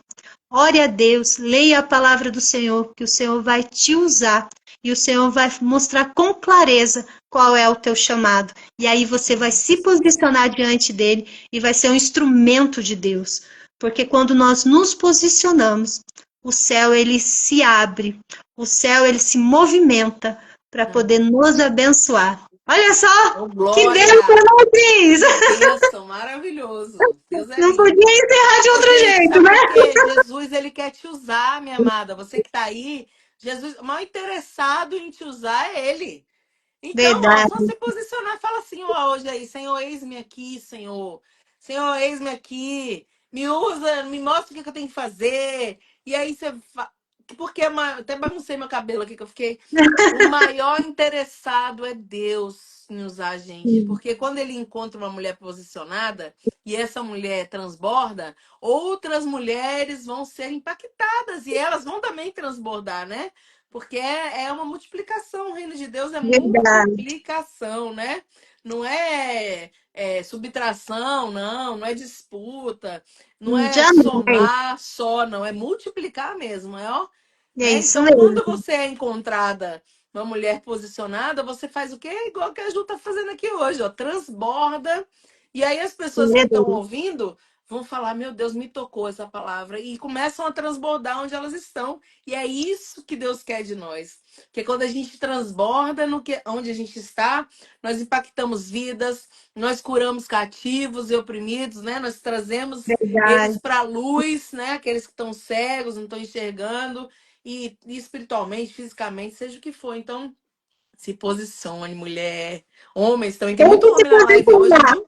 ore a Deus, leia a palavra do Senhor, que o Senhor vai te usar e o Senhor vai mostrar com clareza qual é o teu chamado. E aí você vai se posicionar diante dele e vai ser um instrumento de Deus. Porque quando nós nos posicionamos, o céu ele se abre, o céu ele se movimenta para poder Amém. nos abençoar. Olha só, Oh, que bênção, glória. não, Cris? Que bênção. Maravilhoso. Deus é Não lindo. podia encerrar de Ô, outro gente, jeito, sabe né? por quê? Jesus, ele quer te usar, minha amada. Você que tá aí, Jesus, o maior interessado em te usar é ele. Então, ó, só Verdade, se posicionar e fala assim, ó, hoje aí, Senhor, eis-me aqui, Senhor. Senhor, eis-me aqui. Me usa, me mostra o que que eu tenho que fazer. E aí você. Porque até baguncei meu cabelo aqui que eu fiquei. O maior interessado é Deus em usar a gente. Porque quando ele encontra uma mulher posicionada e essa mulher transborda, outras mulheres vão ser impactadas e elas vão também transbordar, né? Porque é uma multiplicação. O reino de Deus é verdade. multiplicação, né? Não é, subtração, não é disputa, não é Jamais. somar só, não, é multiplicar mesmo, ó, É né? isso Então, quando mesmo. você é encontrada uma mulher posicionada, você faz o quê? Igual que a Ju tá fazendo aqui hoje, ó, transborda. E aí as pessoas que Glória a estão Deus. ouvindo vão falar: Meu Deus, me tocou essa palavra. E começam a transbordar onde elas estão. E é isso que Deus quer de nós. Porque quando a gente transborda onde a gente está, nós impactamos vidas, nós curamos cativos e oprimidos, né? Nós trazemos eles Verdade. para a luz, né? Aqueles que estão cegos, não estão enxergando, e espiritualmente, fisicamente, seja o que for. Então, se posicione, mulher. Homens também, tem Tem muito que se homem na live hoje, posicionar. viu?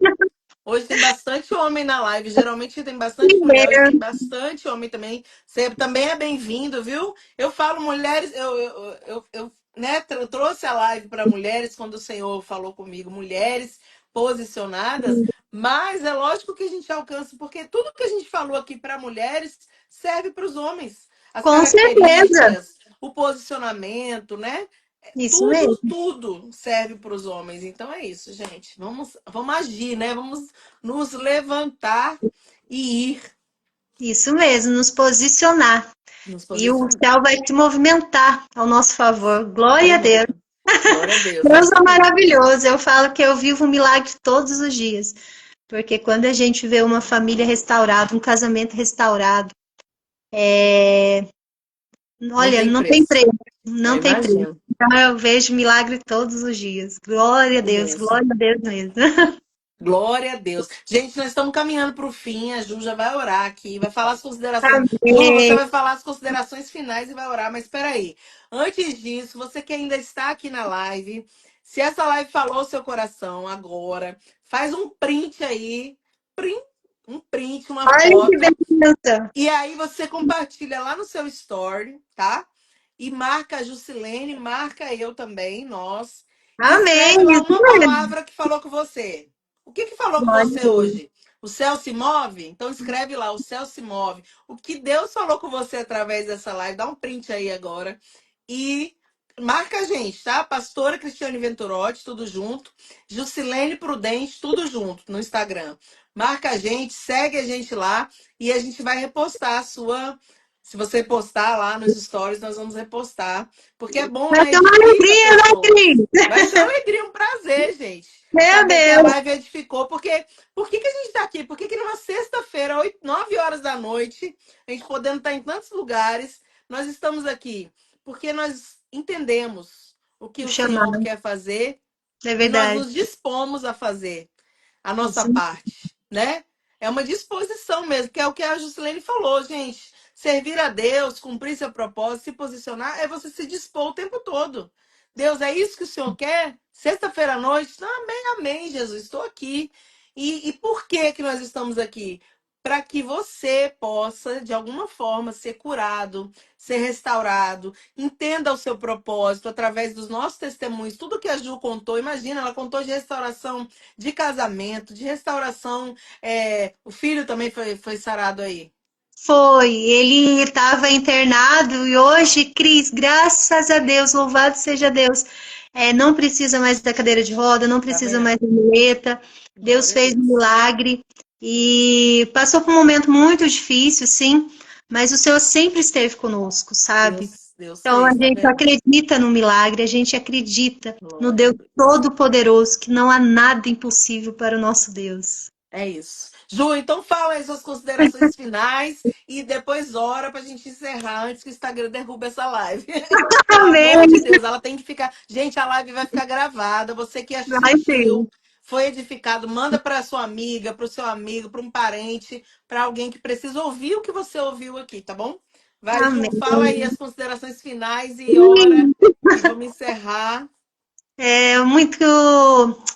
Hoje tem bastante homem na live. Geralmente tem bastante mulher. Hoje tem Primeiro. bastante homem também. Você também é bem-vindo, viu? Eu falo mulheres, né, trouxe a live para mulheres quando o Senhor falou comigo, mulheres posicionadas. Mas é lógico que a gente alcança, porque tudo que a gente falou aqui para mulheres serve para os homens. As Com certeza. características, o posicionamento, né? Isso Tudo, mesmo. tudo serve para os homens. Então é isso, gente. Vamos agir, né? Vamos nos levantar e ir Isso mesmo, nos posicionar. nos E o posicionar. céu vai se movimentar ao nosso favor. Glória a Deus. Amém. Glória a Deus, é Deus isso é mesmo. maravilhoso. Eu falo que eu vivo um milagre todos os dias. Porque quando a gente vê uma família restaurada, um casamento restaurado, Não olha, tem não tem preço. preço. Eu Não tem preço. imagino. Então eu vejo milagre todos os dias. Que bênção. Glória a Deus mesmo. Glória a Deus. Gente, nós estamos caminhando para o fim. A Ju já vai orar aqui, vai falar as considerações. Ju, você Amém. vai falar as considerações finais e vai orar. Mas espera aí. Antes disso, você que ainda está aqui na live, se essa live falou o seu coração agora, faz um print aí, print, um print, uma Olha que foto. bênção. E aí você compartilha lá no seu story, tá? E marca a Jusilene, marca eu também, nós. E Amém. escreve lá Isso uma mesmo. palavra que falou com você. O que que falou com Glória a você Deus. hoje? O céu se move? Então escreve lá, o céu se move. O que Deus falou com você através dessa live, dá um print aí agora. E marca a gente, tá? Pastora Cristiane Venturotti, tudo junto. Jusilene Prudente, tudo junto no Instagram. Marca a gente, segue a gente lá. E a gente vai repostar a sua. Se você postar lá nos stories, nós vamos repostar. Porque é bom, Vai né? ser uma Edifica alegria, né, pessoas. Cris? Vai ser uma alegria, um prazer, gente. Meu Saber que a Deus. live edificou. Porque por que a gente está aqui? Por que numa sexta-feira, 9 horas da noite, a gente podendo estar em tantos lugares, nós estamos aqui? Porque nós entendemos o que O o Senhor chamado. quer fazer É e nós verdade. nos dispomos a fazer a nossa Isso. parte. né? É uma disposição mesmo, que é o que a Juscelene falou, gente. Servir a Deus, cumprir seu propósito, se posicionar, é você se dispor o tempo todo. Deus, é isso que o Senhor quer? Sexta-feira à noite? Amém, amém, Jesus, estou aqui. E por que nós estamos aqui? Para que você possa, de alguma forma, ser curado, ser restaurado, entenda o seu propósito através dos nossos testemunhos. Tudo que a Ju contou, imagina, ela contou de restauração de casamento, de restauração. O filho também foi sarado aí. Foi, ele estava internado e hoje, Cris, graças a Deus, louvado seja Deus, não precisa mais da cadeira de roda, não Tá precisa mais vendo? da muleta. Deus Glória a fez um Deus. milagre e passou por um momento muito difícil, sim, mas o Senhor sempre esteve conosco, sabe? Deus Então a fez, tá gente vendo? acredita no milagre, a gente acredita no Glória a Deus Deus. Todo-Poderoso, que não há nada impossível para o nosso Deus. É isso. Ju, então fala aí suas considerações finais e depois ora pra gente encerrar antes que o Instagram derrube essa live. Pelo amor Amém. de Deus, ela tem que ficar. Gente, a live vai ficar gravada. Você que Vai ter. assistiu, foi edificado, manda para sua amiga, para o seu amigo, para um parente, para alguém que precisa ouvir o que você ouviu aqui, tá bom? Vai, Ju, Amém. fala aí as considerações finais e ora e vamos encerrar. É muito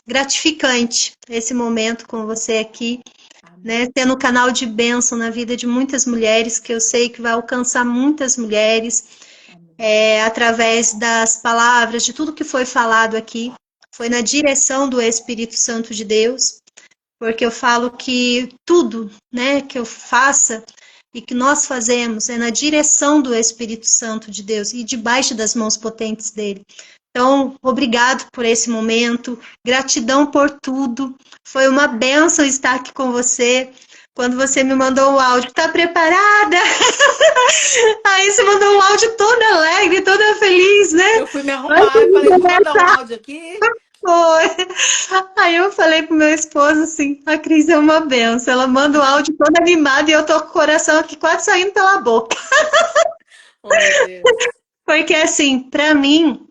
gratificante esse momento com você aqui, Amém. né? Tendo um canal de bênção na vida de muitas mulheres, que eu sei que vai alcançar muitas mulheres, Amém. através das palavras, de tudo que foi falado aqui. Foi na direção do Espírito Santo de Deus, porque eu falo que tudo, né, que eu faça e que nós fazemos é na direção do Espírito Santo de Deus e debaixo das mãos potentes dele. Então, obrigado por esse momento, gratidão por tudo. Foi uma bênção estar aqui com você. Quando você me mandou o áudio, tá preparada? Aí você mandou um áudio toda alegre, toda feliz, né? Eu fui me Antes arrumar e falei, de vou mandar um começar, áudio aqui. foi. Aí eu falei pro meu esposo assim, a Cris é uma benção. Ela manda o áudio toda animada e eu tô com o coração aqui quase saindo pela boca. Oh, meu Deus. Porque assim, para mim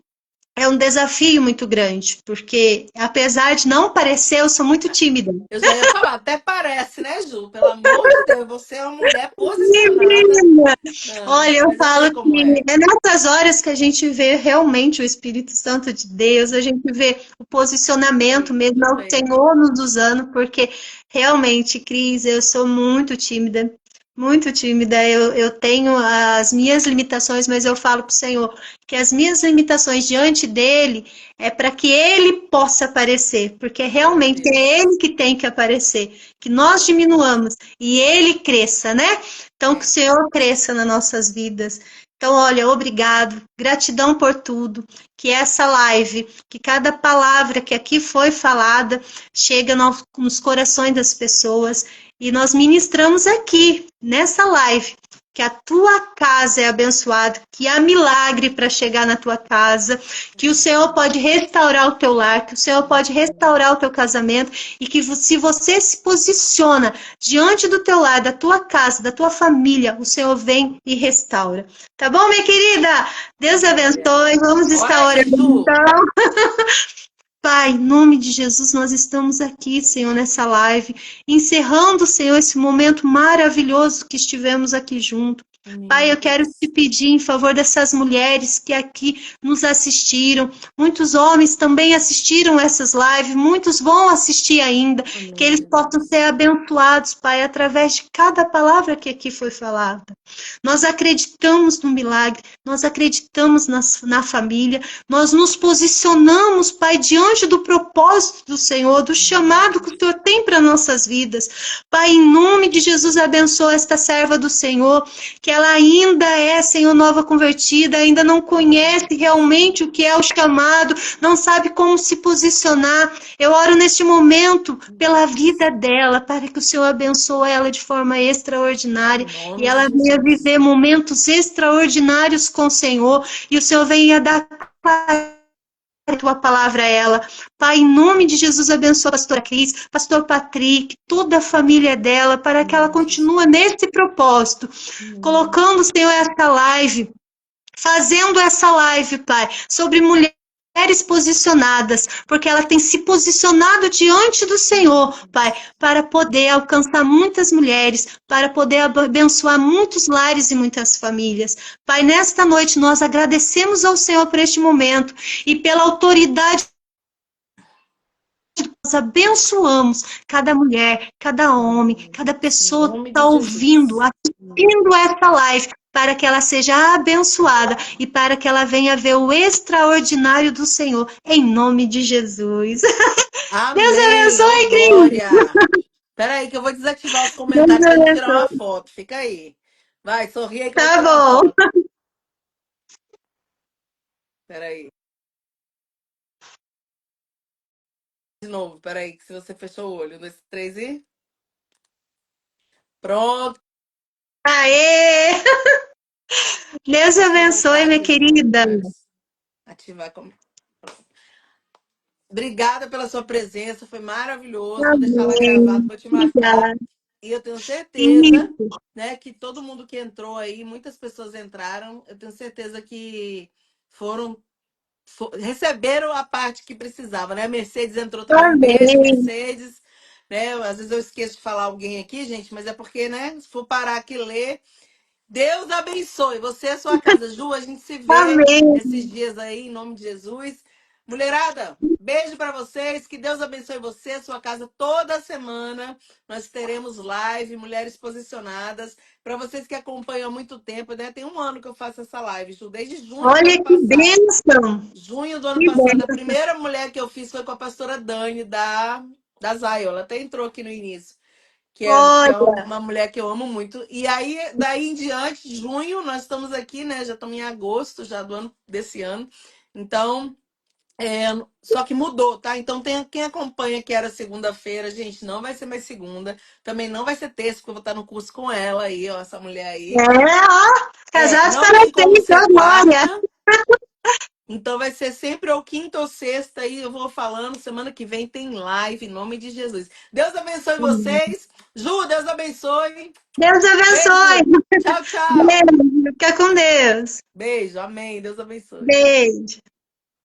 é um desafio muito grande, porque apesar de não parecer, eu sou muito tímida. Eu já ia falar, até parece, né, Ju? Pelo amor de Deus, você é uma mulher posicionada. Menina! Não, Olha, eu mas eu falo sei como que é. é nessas horas que a gente vê realmente o Espírito Santo de Deus, a gente vê o posicionamento mesmo, é o Perfeito. Senhor nos usando, porque realmente, Cris, eu sou muito tímida, muito tímida. Eu tenho as minhas limitações, mas eu falo para o Senhor que as minhas limitações diante dele é para que ele possa aparecer, porque Glória a realmente é Deus. ele que tem que aparecer, que nós Glória a Deus. diminuamos e ele cresça, né? Então, que o É. Senhor cresça nas nossas vidas. Então, olha, obrigado, gratidão por tudo. Que essa live, que cada palavra que aqui foi falada, chega nos corações das pessoas. E nós ministramos aqui, nessa live, que a tua casa é abençoada, que há milagre para chegar na tua casa, que o Senhor pode restaurar o teu lar, que o Senhor pode restaurar o teu casamento e que se você se posiciona diante do teu lar, da tua casa, da tua família, o Senhor vem e restaura. Tá bom, minha querida? Deus Glória. abençoe. Vamos Ora estar aí, orando Ju. então. Pai, em nome de Jesus, nós estamos aqui, Senhor, nessa live, encerrando, Senhor, esse momento maravilhoso que estivemos aqui junto. Pai, Amém, eu quero Deus. te pedir em favor dessas mulheres que aqui nos assistiram. Muitos homens também assistiram essas lives, muitos vão assistir ainda. Que Amém, eles possam ser Jesus. abençoados, Pai, através de cada palavra que aqui foi falada. Nós acreditamos no milagre, nós acreditamos na família, nós nos posicionamos, Pai, diante do propósito do Senhor, do chamado que o Senhor tem para nossas vidas. Pai, em nome de Jesus, abençoa esta serva do Senhor, que ela ainda é, Senhor, nova convertida, ainda não conhece realmente o que é o chamado, não sabe como se posicionar. Eu oro neste momento pela vida dela, para que o Senhor abençoe ela de forma extraordinária Em e nome de ela venha Jesus. viver momentos extraordinários com o Senhor e o Senhor venha dar a tua palavra a ela. Pai, em nome de Jesus, abençoa a pastora Cris, pastor Patrick, toda a família dela, para que ela Amém, continue Jesus. nesse propósito, Amém. colocando, Senhor, essa live, fazendo essa live, Pai, sobre mulher mulheres posicionadas, porque ela tem se posicionado diante do Senhor, Pai, para poder alcançar muitas mulheres, para poder abençoar muitos lares e muitas famílias. Pai, nesta noite nós agradecemos ao Senhor por este momento e pela autoridade. Nós abençoamos cada mulher, cada homem, cada Em pessoa que nome de está ouvindo, Jesus. assistindo essa live, para que ela seja abençoada e para que ela venha ver o extraordinário do Senhor, em nome de Jesus. Deus Amém. Ô, abençoe, Cris. glória. Espera aí que eu vou desativar os Deus comentários pra gente tirar uma abençoe. foto. Fica aí. Vai, sorri aí que eu vou Tá tirar uma bom. foto. Espera aí. De novo, espera aí, que se você fechou o olho. Um, dois, três e... Pronto. Aê! Deus Deixa eu voltar abençoe, minha aqui os querida. comentários. Ativar como. Obrigada pela sua presença, foi maravilhoso. Vou deixar lá gravado, Amém. vou te marcar. Obrigada. E eu tenho certeza, Isso. né, que todo mundo que entrou aí, muitas pessoas entraram, eu tenho certeza que foram, receberam a parte que precisava, né? A Mercedes entrou também, um beijo, Amém. Mercedes. Né? Às vezes eu esqueço de falar alguém aqui, gente, mas é porque, né, se for parar aqui e ler, Deus abençoe você e a sua casa. Ju, a gente se vê Amém. esses dias aí, em nome de Jesus. Mulherada, beijo para vocês. Que Deus abençoe você, a sua casa toda semana. Nós teremos live, Mulheres Posicionadas. Para vocês que acompanham há muito tempo, né? Tem um ano que eu faço essa live, Ju, desde junho do Olha ano que passado. bênção. Junho do ano Que passado, a bênção. primeira mulher que eu fiz foi com a pastora Dani, da Zion. Ela até entrou aqui no início que é Olha, uma mulher que eu amo muito. E aí, daí em diante, junho, nós estamos aqui, né? Já estamos em agosto já do ano desse ano. Então, só que mudou, tá? Então, tem quem acompanha que era segunda-feira, gente, não vai ser mais segunda. Também não vai ser terça, porque eu vou estar no curso com ela aí, ó, essa mulher aí. ó, casados Não para tem como sempre, ser ó, glória. quarta. Então vai ser sempre ou quinta ou sexta aí, eu vou falando, semana que vem tem live, em nome de Jesus. Deus abençoe vocês. Ju, Deus abençoe. Deus abençoe. Beijo. Tchau, tchau. Beijo, fica com Deus. Beijo. Amém. Deus abençoe. Beijo.